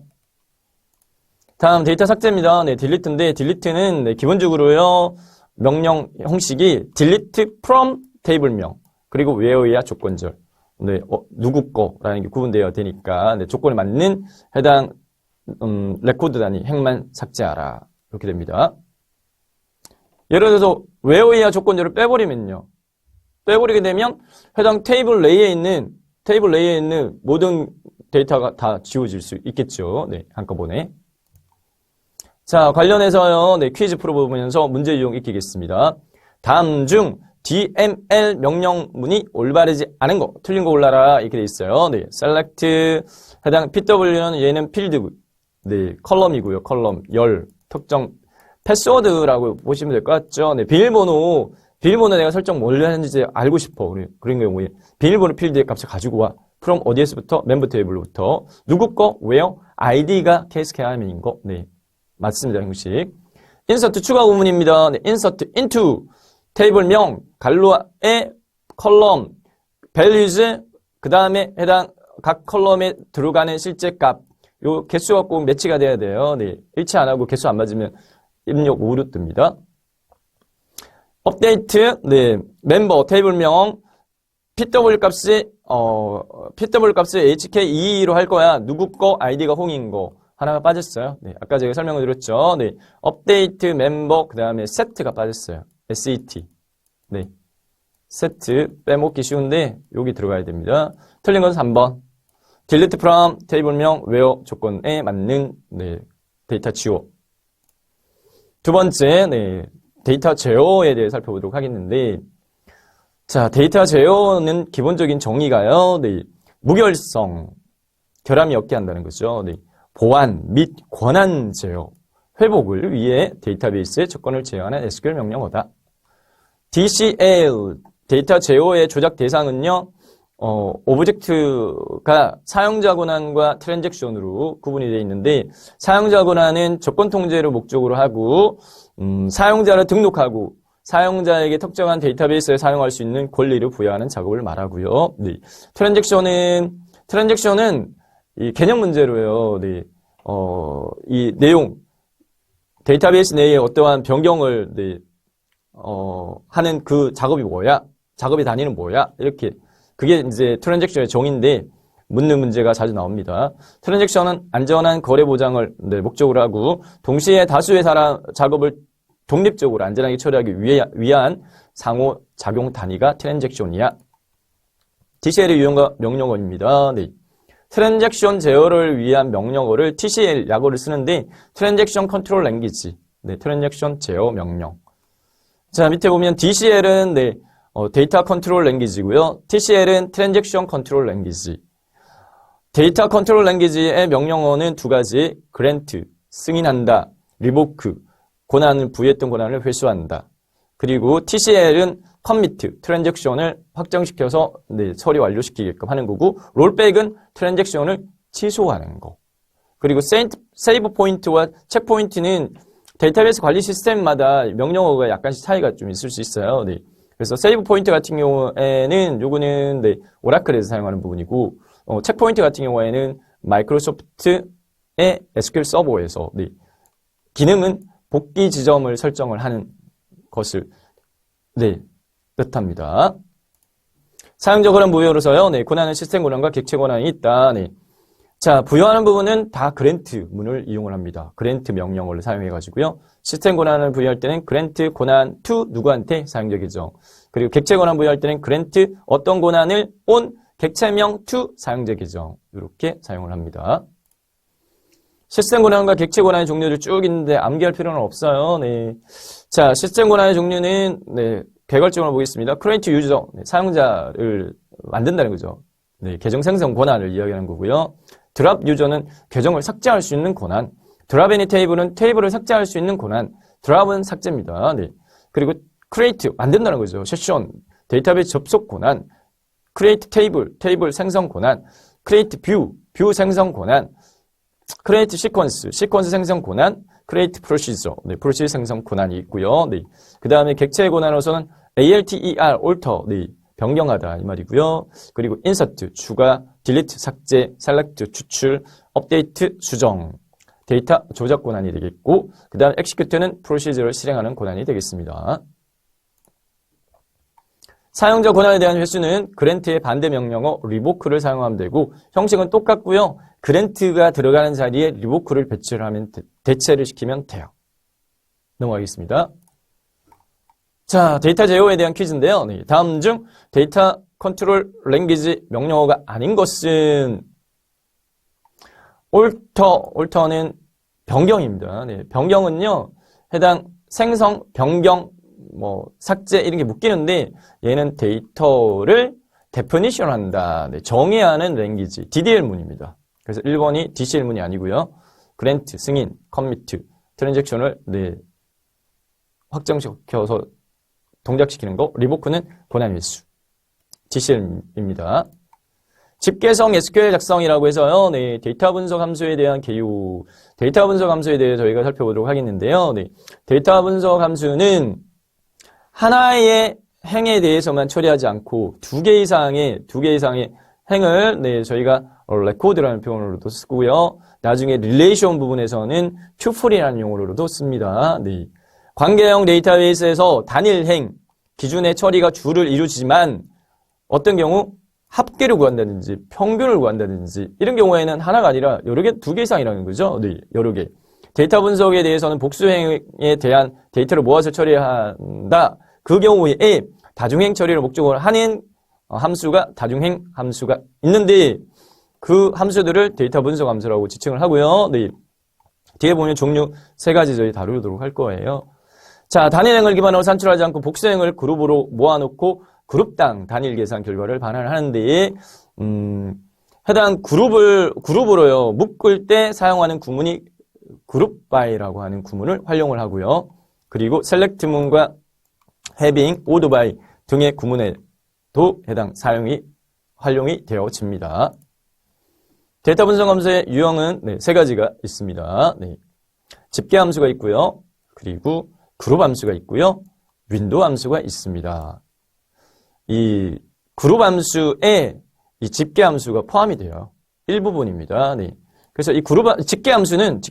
다음 데이터 삭제입니다. 네, 딜리트인데 딜리트는 네, 기본적으로요. 명령 형식이 delete from 테이블명 그리고 where야 조건절. 네, 누구 거라는 게 구분되어야 되니까 네, 조건에 맞는 해당 레코드 단위 행만 삭제하라. 이렇게 됩니다. 예를 들어서 where야 조건절을 빼버리면요. 빼버리게 되면 해당 테이블 내에 있는 모든 데이터가 다 지워질 수 있겠죠. 네, 한꺼번에. 자, 관련해서요. 네, 퀴즈 풀어보면서 문제 유형 익히겠습니다. 다음 중 DML 명령문이 올바르지 않은 거, 틀린 거 골라라. 이렇게 돼 있어요. 네, select 해당 PW는 얘는 필드, 네, 컬럼이고요. 컬럼, 특정 패스워드라고 보시면 될 것 같죠. 네, 비밀번호 내가 설정 뭘 하는지 알고 싶어. 그런 경우에 비밀번호 필드의 값을 가지고 와. from 어디에서부터? 멤버 테이블로부터. 누구 거? where? ID가 케이스 케어하면인 거. 네. 맞습니다, 형식. insert 추가 구문입니다. 네, insert into 테이블명, 갈로에 컬럼, values, 그 다음에 해당 각 컬럼에 들어가는 실제 값, 요 개수가 꼭 매치가 돼야 돼요. 네, 일치 안 하고 개수 안 맞으면 입력 오류 뜹니다. 업데이트, 네, 멤버 테이블명, PW 값이 HK22로 할 거야. 누구 거, 아이디가 홍인 거. 하나가 빠졌어요. 네, 아까 제가 설명을 드렸죠. 네, 업데이트 멤버 그 다음에 세트가 빠졌어요. SET. 네, 세트 빼먹기 쉬운데 여기 들어가야 됩니다. 틀린 건 3번. delete from 테이블명 where 조건에 맞는 네, 데이터 지워. 두 번째, 네, 데이터 제어에 대해 살펴보도록 하겠는데, 자, 데이터 제어는 기본적인 정의가요, 네, 무결성, 결함이 없게 한다는 거죠. 네, 보안 및 권한 제어, 회복을 위해 데이터베이스의 조건을 제어하는 SQL 명령어다. DCL, 데이터 제어의 조작 대상은요, 오브젝트가 사용자 권한과 트랜잭션으로 구분이 되어 있는데, 사용자 권한은 조건 통제를 목적으로 하고, 사용자를 등록하고, 사용자에게 특정한 데이터베이스에 사용할 수 있는 권리를 부여하는 작업을 말하고요. 네. 트랜잭션은 이 개념 문제로요. 네. 이 내용, 데이터베이스 내에 어떠한 변경을, 네. 하는 그 작업이 뭐야? 작업의 단위는 뭐야? 이렇게. 그게 이제 트랜잭션의 정의인데, 묻는 문제가 자주 나옵니다. 트랜잭션은 안전한 거래 보장을 네, 목적으로 하고, 동시에 다수의 작업을 독립적으로 안전하게 처리하기 위한 상호작용 단위가 트랜잭션이야. TCL의 유형과 명령어입니다. 네. 트랜잭션 제어를 위한 명령어를 TCL 약어를 쓰는데, 트랜잭션 컨트롤 랭귀지. 네, 트랜잭션 제어 명령. 자, 밑에 보면 DCL은 네, 데이터 컨트롤 랭귀지고요. TCL은 트랜잭션 컨트롤 랭귀지. 데이터 컨트롤 랭귀지의 명령어는 두 가지, 그랜트, 승인한다, 리보크, 부여했던 권한을 회수한다. 그리고 TCL은 커미트, 트랜잭션을 확정시켜서 네, 처리 완료시키게끔 하는 거고, 롤백은 트랜잭션을 취소하는 거. 그리고 세이브 포인트와 체크 포인트는 데이터베이스 관리 시스템마다 명령어가 약간씩 차이가 좀 있을 수 있어요. 네. 그래서 세이브 포인트 같은 경우에는 요거는 네, 오라클에서 사용하는 부분이고, 체크 포인트 같은 경우에는 마이크로소프트의 SQL 서버에서 네, 기능은 복귀 지점을 설정을 하는 것을 네, 뜻합니다. 사용자 권한 부여로서요. 네, 권한은 시스템 권한과 객체 권한이 있다. 네. 자, 부여하는 부분은 다 그랜트 문을 이용을 합니다. 그랜트 명령어를 사용해 가지고요. 시스템 권한을 부여할 때는 그랜트 권한 to 누구한테 사용자 계정. 그리고 객체 권한 부여할 때는 그랜트 어떤 권한을 on 객체명 to 사용자 계정. 이렇게 사용을 합니다. 시스템 권한과 객체 권한의 종류를 쭉 있는데 암기할 필요는 없어요. 네. 자, 시스템 권한의 종류는 네, 개괄적으로 보겠습니다. create user, 네, 사용자를 만든다는 거죠. 네, 계정 생성 권한을 이야기하는 거고요. drop user는 계정을 삭제할 수 있는 권한. drop any table은 테이블을 삭제할 수 있는 권한. drop은 삭제입니다. 네. 그리고 create 만든다는 거죠. session, 데이터베이스 접속 권한. create table, 테이블 생성 권한. create view, 뷰 생성 권한. create sequence, 시퀀스 생성 권한. create procedure, 네, procedure 생성 권한이 있고요. 네. 그 다음에 객체의 권한으로서는 alter, alter, 네, 변경하다 이 말이고요. 그리고 insert, 추가, delete, 삭제, select, 추출, update, 수정, 데이터 조작 권한이 되겠고, 그 다음 execute는 procedure를 실행하는 권한이 되겠습니다. 사용자 권한에 대한 횟수는 그랜트의 반대 명령어 revoke를 사용하면 되고, 형식은 똑같고요. 그랜트가 들어가는 자리에 revoke를 배치를 하면 대체를 시키면 돼요. 넘어가겠습니다. 자, 데이터 제어에 대한 퀴즈인데요. 네, 다음 중 데이터 컨트롤 랭귀지 명령어가 아닌 것은 alter는 변경입니다. 네, 변경은요, 해당 생성, 변경, 삭제 이런 게 묶이는데 얘는 데이터를 definition 한다. 네, 정의하는 랭귀지, DDL문입니다. 그래서 1번이 DCL문이 아니고요. grant, 승인, commit, 트랜잭션을 네, 확정시켜서 동작시키는 거, 리보크는 권한 횟수, DCL입니다. 집계성 SQL 작성이라고 해서요. 네, 데이터 분석 함수에 대한 개요, 데이터 분석 함수에 대해 저희가 살펴보도록 하겠는데요. 네, 데이터 분석 함수는 하나의 행에 대해서만 처리하지 않고 두 개 이상의 행을 네, 저희가 레코드라는 표현으로도 쓰고요. 나중에 릴레이션 부분에서는 튜플이라는 용어로도 씁니다. 네. 관계형 데이터베이스에서 단일 행 기준의 처리가 주를 이루지만 어떤 경우 합계를 구한다든지 평균을 구한다든지 이런 경우에는 하나가 아니라 여러 개, 두 개 이상이라는 거죠. 네, 여러 개. 데이터 분석에 대해서는 복수행에 대한 데이터를 모아서 처리해야 한다. 그 경우에 다중행 처리를 목적으로 하는 함수가 다중행 함수가 있는데 그 함수들을 데이터 분석 함수라고 지칭을 하고요. 네. 뒤에 보면 종류 3가지 저희 다루도록 할 거예요. 자, 단일행을 기반으로 산출하지 않고 복수행을 그룹으로 모아놓고 그룹당 단일 계산 결과를 반환하는데, 해당 그룹으로요, 묶을 때 사용하는 구문이 그룹 바이라고 하는 구문을 활용을 하고요. 그리고 셀렉트문과 having, order by 등의 구문에도 해당 활용이 되어집니다. 데이터 분석 함수의 유형은 3가지가 있습니다. 네. 집계 함수가 있고요. 그리고 그룹 함수가 있고요. 윈도우 함수가 있습니다. 이 그룹 함수에 이 집계 함수가 포함이 돼요. 일부분입니다. 네. 그래서 이 집계 함수는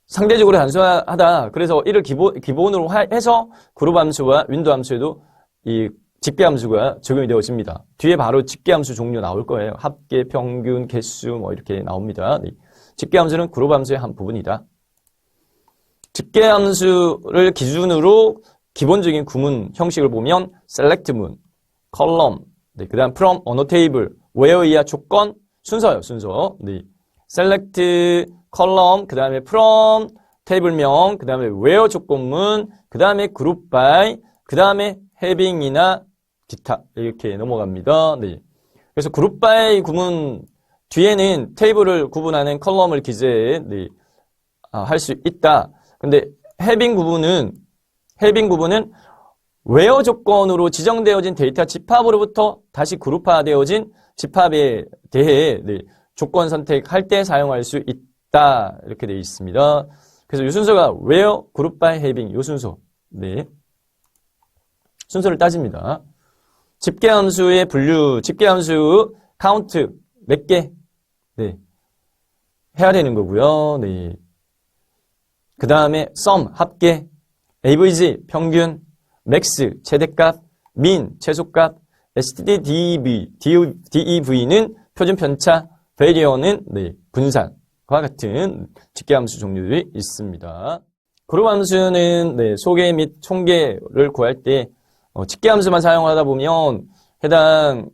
상대적으로 단순하다. 그래서 이를 기본으로 해서 그룹 함수와 윈도우 함수에도 이 집계 함수가 적용이 되어집니다. 뒤에 바로 집계 함수 종류 나올 거예요. 합계, 평균, 개수 뭐 이렇게 나옵니다. 네. 집계 함수는 그룹 함수의 한 부분이다. 집계 함수를 기준으로 기본적인 구문 형식을 보면 select문, column, 네, 그다음 from, 언어 테이블, where이야 조건, 순서요, 순서. 네. select, column, 그다음에 from, 테이블명, 그다음에 where 조건문, 그다음에 group by, 그다음에 having이나 기타 이렇게 넘어갑니다. 네. 그래서 group by 구문 뒤에는 테이블을 구분하는 컬럼을 기재해 할 수 있다. 근데 having 구분은 where 조건으로 지정되어진 데이터 집합으로부터 다시 그룹화되어진 집합에 대해 조건 선택할 때 사용할 수 있다. 이렇게 되어 있습니다. 그래서 이 순서가 where, group by, having 이 순서. 네. 순서를 따집니다. 집계 함수의 분류, 집계 함수 count 몇 개? 네. 해야 되는 거고요. 네. 그 다음에 sum 합계, average 평균, max 최대값, mean 최소값, stdev는 표준 편차, variance는 분산과 같은 집계 함수 종류들이 있습니다. 그룹 함수는 소개 및 총계를 구할 때 집계 함수만 사용하다 보면 해당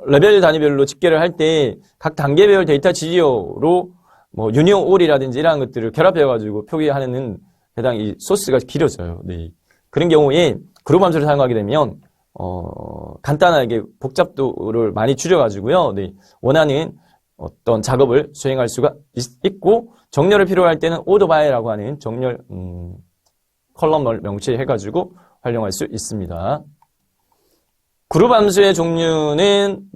레벨 단위별로 집계를 할 때 각 단계별 데이터 지지어로 뭐 유니온 올이라든지 이러한 것들을 결합해가지고 표기하는 해당 이 소스가 길어져요. 네. 그런 경우에 그룹 함수를 사용하게 되면 간단하게 복잡도를 많이 줄여가지고요. 네. 원하는 어떤 작업을 수행할 수가 있고 정렬을 필요로 할 때는 order by라고 하는 정렬 컬럼을 명시해가지고 활용할 수 있습니다. 그룹 함수의 종류는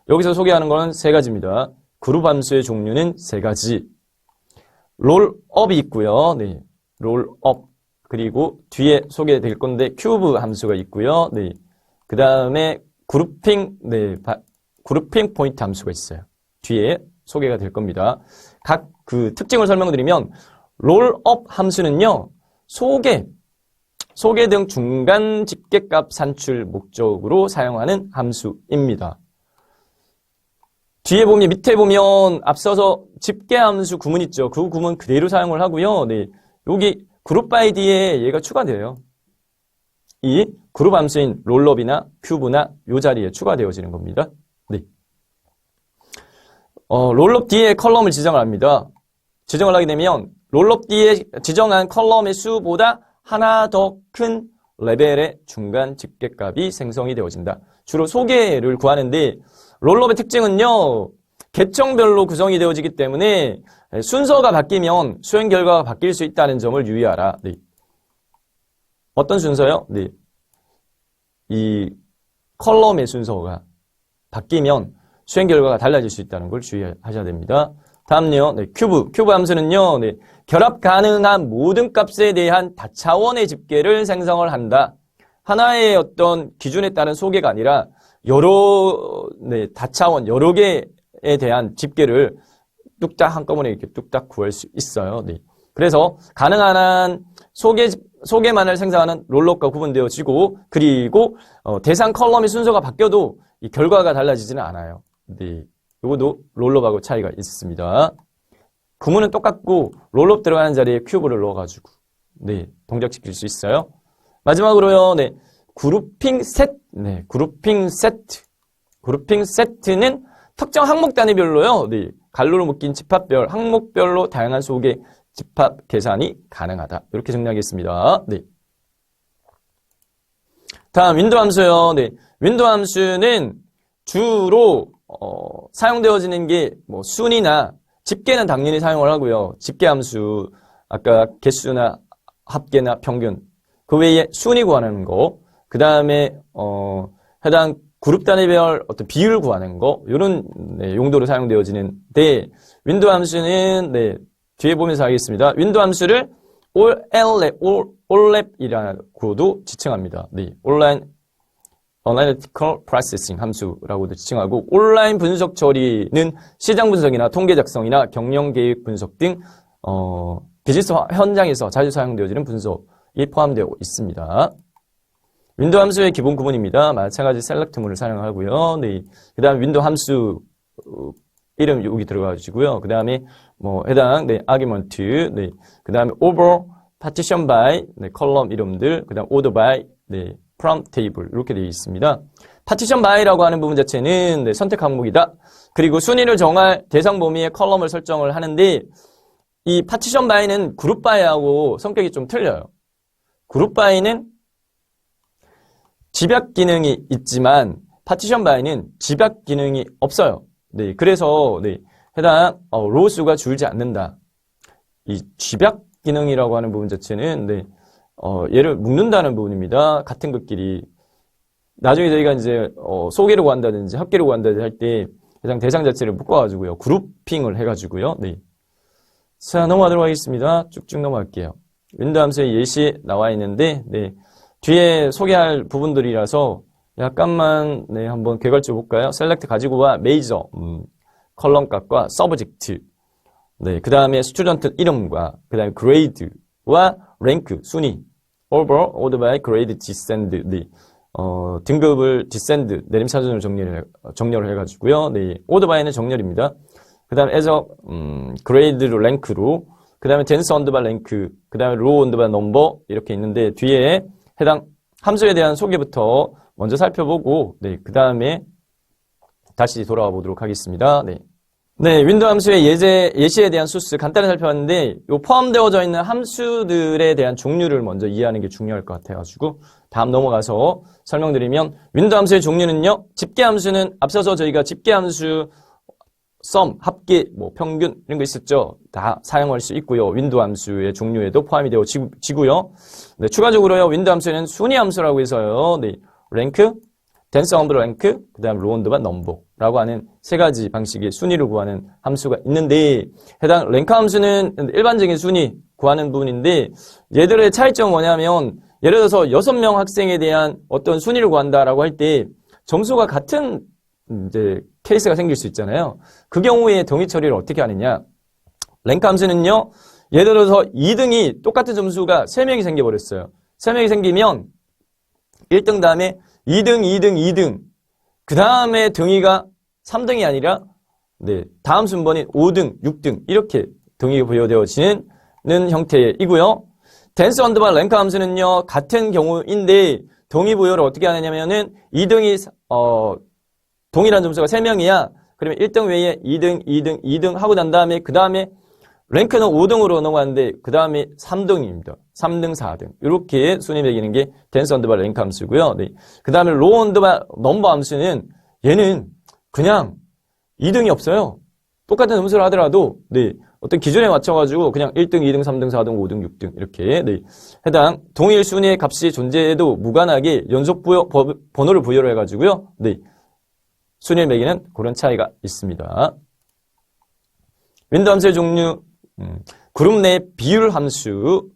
여기서 소개하는 건 3가지입니다. 그룹 함수의 종류는 3가지. 롤업이 있고요. 롤업. 그리고 뒤에 소개될 건데 큐브 함수가 있고요. 그 다음에 그룹핑 포인트 함수가 있어요. 뒤에 소개가 될 겁니다. 각 그 특징을 설명드리면 롤업 함수는요. 소개 등 중간 집계값 산출 목적으로 사용하는 함수입니다. 뒤에 보면 밑에 보면 앞서서 집계 함수 구문 있죠. 그 구문 그대로 사용을 하고요. 여기 그룹 바이 뒤에 얘가 추가돼요. 이 그룹 함수인 롤업이나 큐브나 이 자리에 추가되어지는 겁니다. 롤업 뒤에 컬럼을 지정을 합니다. 지정을 하게 되면 롤업 뒤에 지정한 컬럼의 수보다 하나 더 큰 레벨의 중간 집계값이 생성이 되어진다. 주로 소개를 구하는데 롤업의 특징은요. 계층별로 구성이 되어지기 때문에 순서가 바뀌면 수행 결과가 바뀔 수 있다는 점을 유의하라. 어떤 순서요? 이 컬럼의 순서가 바뀌면 수행 결과가 달라질 수 있다는 걸 주의하셔야 됩니다. 다음요. 큐브 함수는요. 결합 가능한 모든 값에 대한 다차원의 집계를 생성을 한다. 하나의 어떤 기준에 따른 소개가 아니라 다차원 여러 개에 대한 집계를 뚝딱 한꺼번에 이렇게 뚝딱 구할 수 있어요. 그래서 가능한 한 소개만을 생성하는 롤업과 구분되어지고 그리고 대상 컬럼의 순서가 바뀌어도 이 결과가 달라지지는 않아요. 이것도 롤업하고 차이가 있습니다. 구문은 똑같고 롤업 들어가는 자리에 큐브를 넣어가지고 동작시킬 수 있어요. 마지막으로요. 그룹핑 세트. 그룹핑 세트는 특정 항목 단위별로요. 네, 갈로로 묶인 집합별, 항목별로 다양한 속의 집합 계산이 가능하다. 이렇게 정리하겠습니다. 네. 다음 윈도 함수요. 네, 윈도 함수는 주로 사용되어지는 게 뭐 순이나 집계는 당연히 사용을 하고요. 집계 함수, 아까 개수나 합계나 평균, 그 외에 순위 구하는 거, 그 다음에 해당 그룹 단위별 어떤 비율 구하는 거, 이런 네, 용도로 사용되어지는데, 윈도 함수는 네, 뒤에 보면서 하겠습니다. 윈도 함수를 OLAP이라고도 지칭합니다. 네, 온라인 Analytical Processing 함수라고도 지칭하고, 온라인 분석 처리는 시장 분석이나 통계 작성이나 경영 계획 분석 등 비즈니스 현장에서 자주 사용되어지는 분석이 포함되어 있습니다. 윈도 함수의 기본 구문입니다. 마찬가지 셀렉트문을 사용하고요. 네, 그 다음에 윈도 함수 이름 여기 들어가시고요. 그 다음에 뭐 해당 네, 아규먼트, 네, 그 다음에 over, partition by, 네, 컬럼 이름들, 그 다음 order by, 네, from table 이렇게 되어 있습니다. partition by라고 하는 부분 자체는 네, 선택 항목이다. 그리고 순위를 정할 대상 범위의 컬럼을 설정을 하는데 이 partition by는 그룹 by하고 성격이 좀 틀려요. 그룹 by는 집약 기능이 있지만 partition by는 집약 기능이 없어요. 네, 그래서 네, 해당 로우 수가 줄지 않는다. 이 집약 기능이라고 하는 부분 자체는 네, 얘를 묶는다는 부분입니다. 같은 것끼리 나중에 저희가 이제 소개를 구한다든지 합계를 구한다든지 할 때 해당 대상 자체를 묶어가지고요, 그룹핑을 해가지고요. 네, 자 넘어가도록 하겠습니다. 쭉쭉 넘어갈게요. 윈도 함수의 예시 나와 있는데 네, 뒤에 소개할 부분들이라서 약간만 네, 한번 개괄적으로 볼까요? 셀렉트 가지고 와 메이저 컬럼 값과 서브젝트, 네, 그 다음에 스튜던트 이름과 그 다음에 그레이드와 랭크 순위, over, order by, grade, descend, 네, 등급을 descend 내림차순으로 정렬을 해가지고요. 네, order by는 정렬입니다. 그 다음에 as a grade로 랭크로, 그 다음에 dense under by 랭크, 그 다음에 row under by number 이렇게 있는데 뒤에 해당 함수에 대한 소개부터 먼저 살펴보고, 네, 그 다음에 다시 돌아와 보도록 하겠습니다. 네. 네, 윈도 함수의 예시에 대한 소스 간단히 살펴봤는데, 요 포함되어져 있는 함수들에 대한 종류를 먼저 이해하는 게 중요할 것 같아가지고, 다음 넘어가서 설명드리면, 윈도 함수의 종류는요, 집계 함수는 앞서서 저희가 집계 함수, 썸, 합계, 뭐 평균 이런 거 있었죠. 다 사용할 수 있고요. 윈도 함수의 종류에도 포함이 되어지고요. 네, 추가적으로요, 윈도 함수는 순위 함수라고 해서요. 네, 랭크, 댄스 언더 랭크, 그 다음 로우 언더바 넘버라고 하는 세 가지 방식의 순위를 구하는 함수가 있는데, 해당 랭크 함수는 일반적인 순위 구하는 부분인데, 얘들의 차이점은 뭐냐면, 예를 들어서 6명 학생에 대한 어떤 순위를 구한다라고 할 때 점수가 같은 이제 케이스가 생길 수 있잖아요. 그 경우에 동의 처리를 어떻게 하느냐? 랭크 함수는요, 예를 들어서 2등이 똑같은 점수가 3명이 생겨버렸어요. 3명이 생기면 1등 다음에 2등, 2등, 2등, 그 다음에 등위가 3등이 아니라 네, 다음 순번인 5등, 6등 이렇게 등위가 부여되어지는 형태이고요. 댄스 언더바 랭크 함수는요, 같은 경우인데 동의 부여를 어떻게 하느냐면은 2등이 동일한 점수가 3명이야. 그러면 1등 외에 2등, 2등, 2등 하고 난 다음에 그 다음에 랭크는 5등으로 넘어가는데 그 다음에 3등입니다. 3등, 4등 이렇게 순위 매기는 게 댄스 언더바 랭크 함수고요. 네. 그 다음에 로우 언더바 넘버 함수는 얘는 그냥 2등이 없어요. 똑같은 점수를 하더라도 네, 어떤 기준에 맞춰가지고 그냥 1등, 2등, 3등, 4등, 5등, 6등 이렇게 네, 해당 동일 순위의 값이 존재해도 무관하게 연속 번호를 부여를 해가지고요. 네, 순위를 매기는 그런 차이가 있습니다. 윈도 함수의 종류, 그룹 내 비율 함수,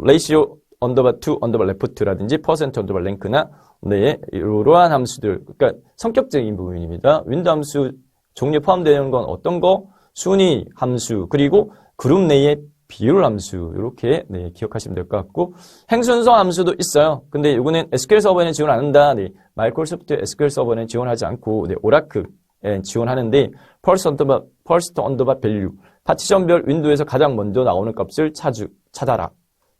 레이시오 언더바 투 언더바 레프트라든지 퍼센트 언더바 랭크나 네, 이러한 함수들, 그러니까 성격적인 부분입니다. 윈도 함수 종류에 포함되는 건 어떤 거? 순위 함수, 그리고 그룹 내의 비율 함수, 이렇게 네, 기억하시면 될 것 같고, 행순서 함수도 있어요. 근데 이거는 SQL 서버에는 지원 안 한다. 네, 마이크로소프트 SQL 서버는 지원하지 않고 네, 오라클에 지원하는데 퍼스트 언더바 밸류, 파티션별 윈도우에서 가장 먼저 나오는 값을 찾아라.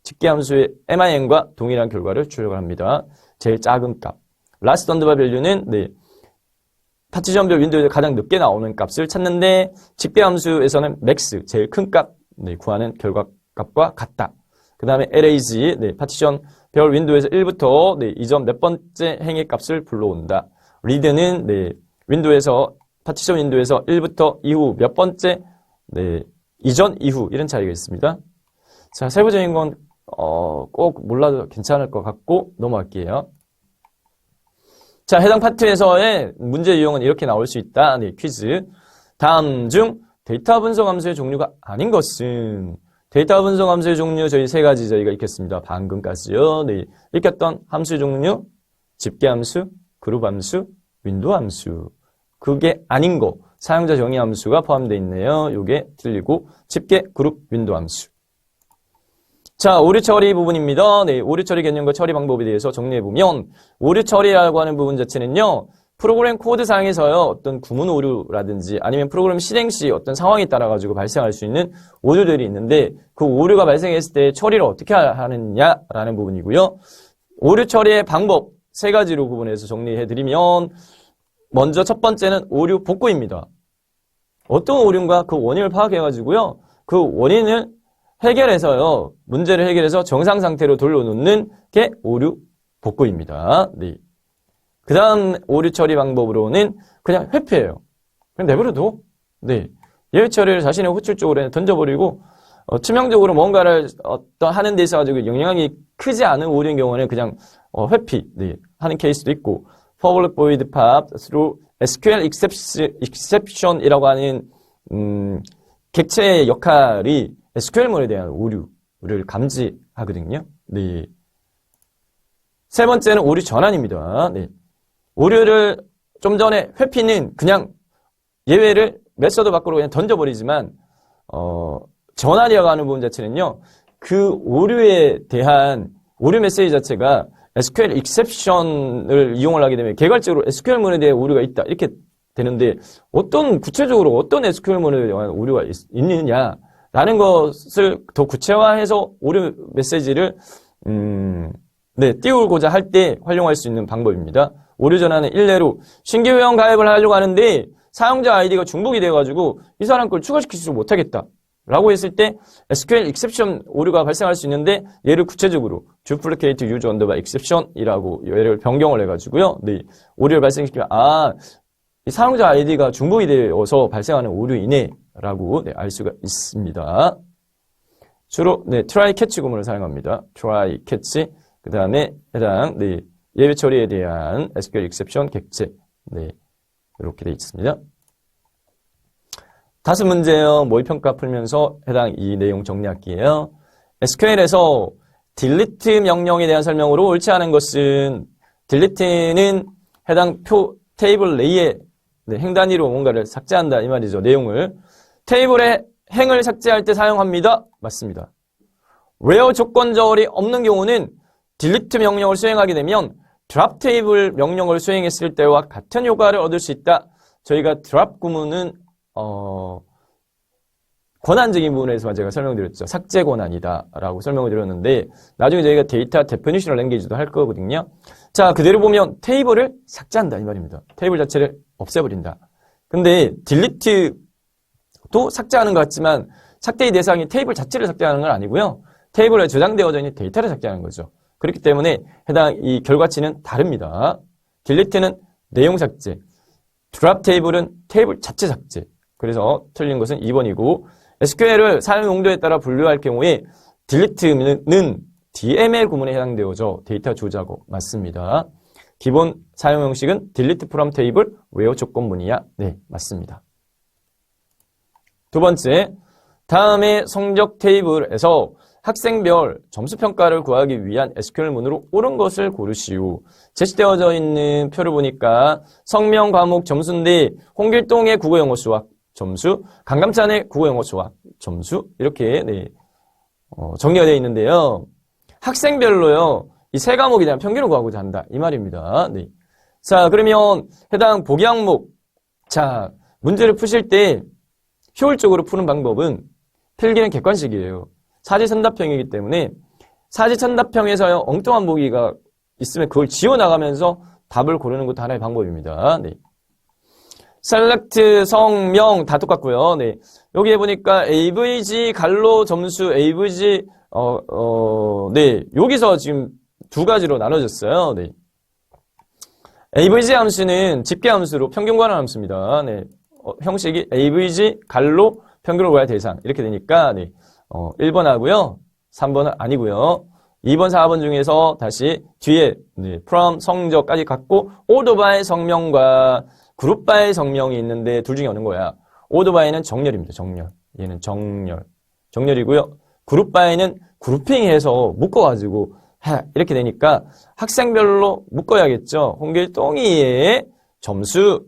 집계 함수의 MIN과 동일한 결과를 출력을 합니다. 제일 작은 값. 라스트 언더바 밸류는 네, 파티션별 윈도우에서 가장 늦게 나오는 값을 찾는데 집계함수에서는 max, 제일 큰 값, 네, 구하는 결과값과 같다. 그 다음에 LAG, 네, 파티션별 윈도우에서 1부터 네, 이전 몇 번째 행의 값을 불러온다. read는 네, 윈도우에서 파티션 윈도우에서 1부터 이후 몇 번째 네, 이전 이후 이런 차이가 있습니다. 자, 세부적인 건 꼭 몰라도 괜찮을 것 같고 넘어갈게요. 자, 해당 파트에서의 문제 유형은 이렇게 나올 수 있다. 네, 퀴즈. 다음 중 데이터 분석 함수의 종류가 아닌 것은 데이터 분석 함수의 종류 저희 세 가지 저희가 익혔습니다. 방금까지요. 네, 익혔던 함수의 종류 집계 함수, 그룹 함수, 윈도우 함수. 그게 아닌 거 사용자 정의 함수가 포함되어 있네요. 요게 틀리고 집계, 그룹, 윈도우 함수. 자, 오류 처리 부분입니다. 네, 오류 처리 개념과 처리 방법에 대해서 정리해보면 오류 처리라고 하는 부분 자체는요. 프로그램 코드상에서요. 어떤 구문 오류라든지 아니면 프로그램 실행 시 어떤 상황에 따라 가지고 발생할 수 있는 오류들이 있는데 그 오류가 발생했을 때 처리를 어떻게 하느냐라는 부분이고요. 오류 처리의 방법 세 가지로 구분해서 정리해드리면 먼저 첫 번째는 오류 복구입니다. 어떤 오류인가 그 원인을 파악해가지고요. 그 원인을 해결해서요. 문제를 해결해서 정상 상태로 돌려놓는 게 오류 복구입니다. 네. 그 다음 오류 처리 방법으로는 그냥 회피해요. 그냥 내버려둬. 네. 예외 처리를 자신의 호출 쪽으로 던져버리고 치명적으로 뭔가를 하는 데 있어가지고 영향이 크지 않은 오류인 경우는 그냥 회피 네. 하는 케이스도 있고 public void pop through SQL exception이라고 하는 객체의 역할이 SQL문에 대한 오류를 감지하거든요. 네. 세 번째는 오류 전환입니다. 네. 오류를 좀 전에 회피는 그냥 예외를 메서드 밖으로 그냥 던져버리지만 전환이라고 하는 부분 자체는요. 그 오류에 대한 오류 메시지 자체가 SQL exception을 이용을 하게 되면 개괄적으로 SQL문에 대한 오류가 있다. 이렇게 되는데 구체적으로 어떤 SQL문에 대한 오류가 있느냐라는 것을 더 구체화해서 오류 메시지를 네, 띄우고자 할 때 활용할 수 있는 방법입니다. 오류 전환은 일례로 신규 회원 가입을 하려고 하는데 사용자 아이디가 중복이 돼가지고 이 사람 걸 추가시키지 못하겠다. 라고 했을 때 SQL exception 오류가 발생할 수 있는데 얘를 구체적으로 duplicate use underbar exception이라고 얘를 변경을 해가지고요. 네, 오류를 발생시키면 이 사용자 아이디가 중복이 되어서 발생하는 오류이네 라고 네, 알 수가 있습니다. 주로 네, try catch 구문을 사용합니다. try catch 그 다음에 해당 네, 예외 처리에 대한 SQL exception 객체 네, 이렇게 되어 있습니다. 다섯 문제요. 모의평가 풀면서 해당 이 내용 정리할게요. SQL에서 delete 명령에 대한 설명으로 옳지 않은 것은 delete는 해당 테이블 내에 네, 행 단위로 뭔가를 삭제한다 이 말이죠. 내용을 테이블에 행을 삭제할 때 사용합니다. 맞습니다. where 조건절이 없는 경우는 delete 명령을 수행하게 되면 drop 테이블 명령을 수행했을 때와 같은 효과를 얻을 수 있다. 저희가 drop 구문은 권한적인 부분에서만 제가 설명드렸죠. 삭제 권한이다 라고 설명을 드렸는데 나중에 저희가 데이터 데피니셔널 랭귀지도 할 거거든요. 자, 그대로 보면 테이블을 삭제한다 이 말입니다. 테이블 자체를 없애버린다. 근데 delete도 삭제하는 것 같지만 삭제의 대상이 테이블 자체를 삭제하는 건 아니고요. 테이블에 저장되어져 있는 데이터를 삭제하는 거죠. 그렇기 때문에 해당 이 결과치는 다릅니다. delete는 내용 삭제, drop 테이블은 테이블 자체 삭제. 그래서 틀린 것은 2번이고 SQL을 사용 용도에 따라 분류할 경우에 delete는 DML 구문에 해당되어져 데이터 조작어 맞습니다. 기본 사용 형식은 delete from table where 조건문이야. 네, 맞습니다. 두 번째, 다음에 성적 테이블에서 학생별 점수평가를 구하기 위한 SQL문으로 옳은 것을 고르시오. 제시되어져 있는 표를 보니까 성명 과목 점수인데 홍길동의 국어 영어 수학 점수, 강감찬의 국어 영어 수학 점수 이렇게 네, 정리가 되어 있는데요. 학생별로요. 이 세 과목에 대한 평균을 구하고자 한다. 이 말입니다. 네. 자, 그러면 해당 보기 항목 자, 문제를 푸실 때 효율적으로 푸는 방법은 필기는 객관식이에요. 사지선답형이기 때문에 사지선답형에서 엉뚱한 보기가 있으면 그걸 지워나가면서 답을 고르는 것도 하나의 방법입니다. 네. select 성명 다 똑같고요. 네. 여기에 보니까 avg 갈로 점수 avg 네. 여기서 지금 두 가지로 나눠졌어요. 네. avg 함수는 집계 함수로 평균 관한 함수입니다. 네. 형식이 avg 갈로 평균을 구할 대상 이렇게 되니까 네. 1번 하고요. 3번은 아니고요. 2번, 4번 중에서 다시 뒤에 네, from 성적까지 갖고 order 성명과 group 성명이 있는데 둘 중에 어느 거야? order by는 정렬입니다. 정렬. 얘는 정렬. 정렬이고요. group by는 그룹핑해서 묶어가지고 이렇게 되니까 학생별로 묶어야겠죠. 홍길동이의 점수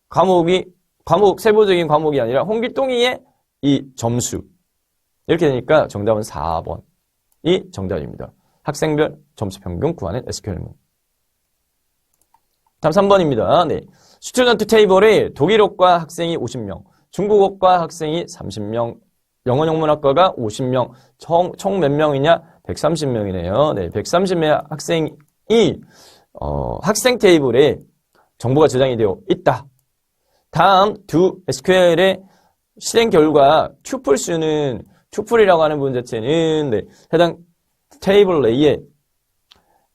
과목 세부적인 과목이 아니라 홍길동이의 이 점수 이렇게 되니까 정답은 4번이 정답입니다. 학생별 점수 평균 구하는 SQL문. 다음 3번입니다. 네. 스튜던트 테이블에 독일어과 학생이 50명, 중국어과 학생이 30명, 영어 영문학과가 50명, 총 몇 명이냐? 130명이네요. 네, 130명 학생이 학생 테이블에 정보가 저장이 되어 있다. 다음 두 SQL의 실행 결과 튜플 수는 튜플이라고 하는 부분 자체는 네, 해당 테이블 내에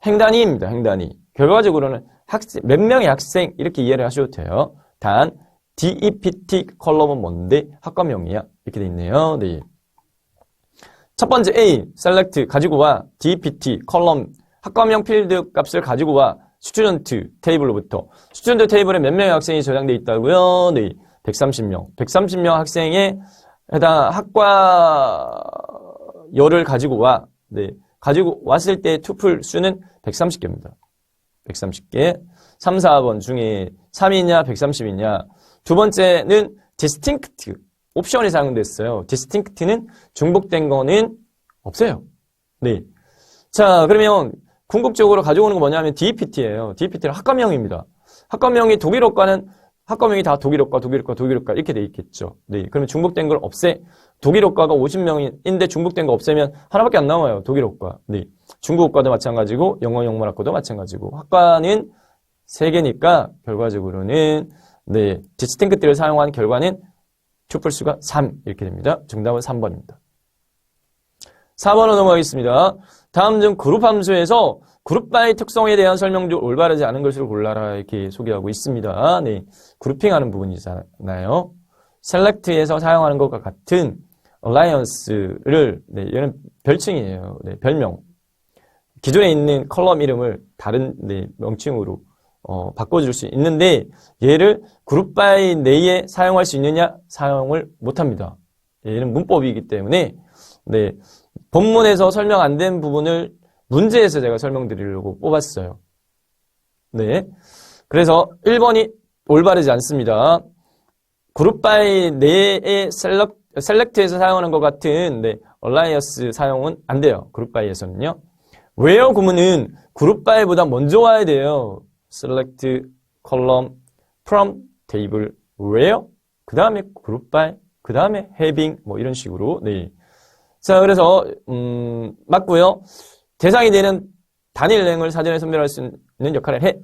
행단위입니다. 행단위. 결과적으로는 몇 명의 학생 이렇게 이해를 하셔도 돼요. 단 DEPT 컬럼은 뭔데 학과명이야. 이렇게 돼 있네요. 네. 첫 번째 A select 가지고 와 DEPT 컬럼 학과명 필드 값을 가지고 와 스튜던트 테이블로부터 스튜던트 테이블에 몇 명의 학생이 저장돼 있다고요? 네. 130명. 130명 학생의 해당 학과열을 가지고 와. 네. 가지고 왔을 때 투플 수는 130개입니다. 130개. 3, 4번 중에 3이냐 130이냐. 두 번째는 distinct. 옵션이 사용됐어요. distinct는 중복된 거는 없어요. 네. 자, 그러면 궁극적으로 가져오는 거 뭐냐면 DEPT예요. DEPT는 학과명입니다. 학과명이 독일어과는 학과명이 다 독일어과 이렇게 돼 있겠죠. 네. 그러면 중복된 걸 없애. 독일어과가 50명인데 중복된 거 없애면 하나밖에 안 남아요. 독일어과. 네. 중국어과도 마찬가지고 영어 영문학과도 마찬가지고 학과는 3개니까 결과적으로는 네. 디스팅크트를 사용한 결과는 튜플 수가 3 이렇게 됩니다. 정답은 3번입니다. 4번으로 넘어가겠습니다. 다음 중 그룹 함수에서 그룹 바이 특성에 대한 설명 중 올바르지 않은 것을 골라라 이렇게 소개하고 있습니다. 네, 그룹핑하는 부분이잖아요. select에서 사용하는 것과 같은 alliance를 네, 얘는 별칭이에요. 네, 별명. 기존에 있는 컬럼 이름을 다른 네, 명칭으로 바꿔줄 수 있는데 얘를 그룹 바이 내에 사용할 수 있느냐? 사용을 못합니다. 얘는 문법이기 때문에 네, 본문에서 설명 안 된 부분을 문제에서 제가 설명드리려고 뽑았어요. 네. 그래서 1번이 올바르지 않습니다. 그룹 바이 내에 셀렉트에서 사용하는 것 같은 네, 얼라이어스 사용은 안 돼요. 그룹 바이에서는요. where 구문은 그룹 바이보다 먼저 와야 돼요. select, column, from, table, where 그 다음에 그룹 바이, 그 다음에 having 뭐 이런 식으로 네. 자, 그래서 맞고요. 대상이 되는 단일행을 사전에 선별할 수 있는 역할을 해.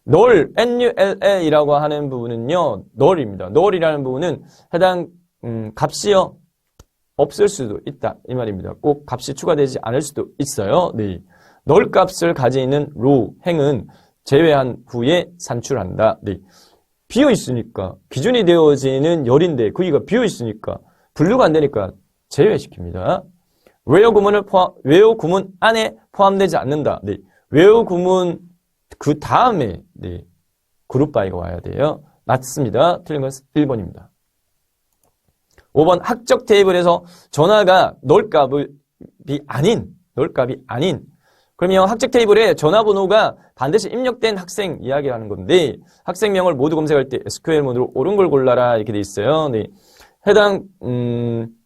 null, null이라고 하는 부분은요. null입니다. null이라는 부분은 해당 값이요. 없을 수도 있다. 이 말입니다. 꼭 값이 추가되지 않을 수도 있어요. 네. null 값을 가지는 row, 행은 제외한 후에 산출한다. 네. 비어 있으니까 기준이 되어지는 열인데 거기가 비어 있으니까 분류가 안 되니까 제외시킵니다. where 구문 안에 포함되지 않는다. 네. where 구문 그 다음에 네. 그룹 바이가 와야 돼요. 맞습니다. 틀린 건 1번입니다. 5번 학적 테이블에서 전화가 null 값이 아닌 그러면 학적 테이블에 전화번호가 반드시 입력된 학생 이야기하는 건데 학생명을 모두 검색할 때 SQL 모드로 옳은 걸 골라라 이렇게 돼 있어요. 네. 해당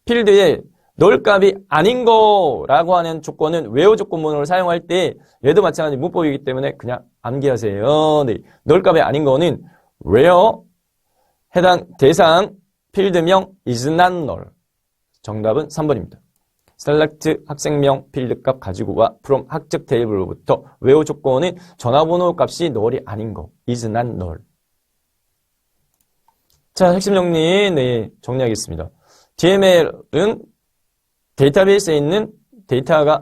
필드에 null 값이 아닌 거라고 하는 조건은 where 조건문을 사용할 때 얘도 마찬가지 문법이기 때문에 그냥 암기하세요. 네. null 값이 아닌 거는 where 해당 대상 필드명 is not null. 정답은 3번입니다. select 학생명 필드값 가지고 와 from 학적 테이블로부터 where 조건은 전화번호 값이 null이 아닌 거 is not null. 자, 핵심 정리, 네, 정리하겠습니다. DML은 데이터베이스에 있는 데이터를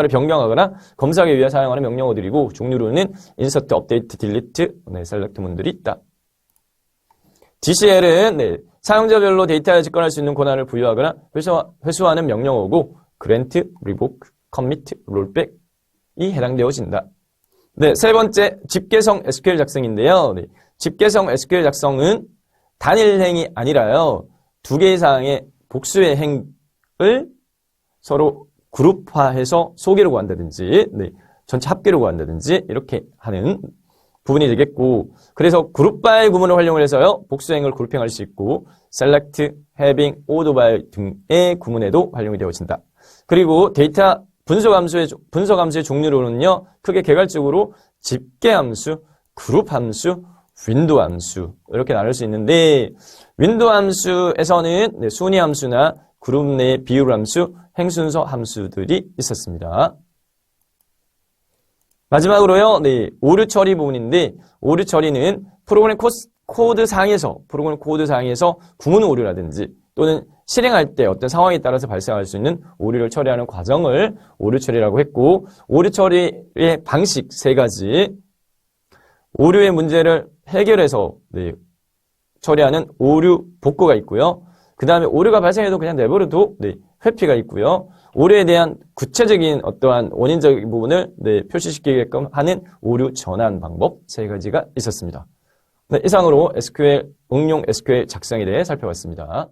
변경하거나 검사하기 위해 사용하는 명령어들이고, 종류로는 insert, update, delete, 네, select 문들이 있다. DCL은 네, 사용자별로 데이터에 집권할 수 있는 권한을 부여하거나 회수하는 명령어고, grant, revoke, commit, rollback이 해당되어진다. 네, 세 번째, 집계성 SQL 작성인데요. 네, 집계성 SQL 작성은 단일행이 아니라요, 두 개 이상의 복수의 행을 서로 그룹화해서 소개를 구한다든지, 네, 전체 합계를 구한다든지, 이렇게 하는 부분이 되겠고, 그래서 그룹 바이 구문을 활용을 해서요, 복수행을 그룹핑할 수 있고, select, having, order by 등의 구문에도 활용이 되어진다. 그리고 데이터 분석 함수의 종류로는요, 크게 개괄적으로 집계 함수, 그룹 함수, 윈도우 함수, 이렇게 나눌 수 있는데, 윈도우 함수에서는 네, 순위 함수나 그룹 내 비율 함수, 행순서 함수들이 있었습니다. 마지막으로요, 네, 오류 처리 부분인데, 오류 처리는 프로그램 코드 상에서 구문 오류라든지 또는 실행할 때 어떤 상황에 따라서 발생할 수 있는 오류를 처리하는 과정을 오류 처리라고 했고, 오류 처리의 방식 세 가지, 오류의 문제를 해결해서 네, 처리하는 오류 복구가 있고요. 그 다음에 오류가 발생해도 그냥 내버려도 네, 회피가 있고요. 오류에 대한 구체적인 어떠한 원인적인 부분을 네, 표시시키게끔 하는 오류 전환 방법 세 가지가 있었습니다. 네, 이상으로 SQL 응용 SQL 작성에 대해 살펴봤습니다.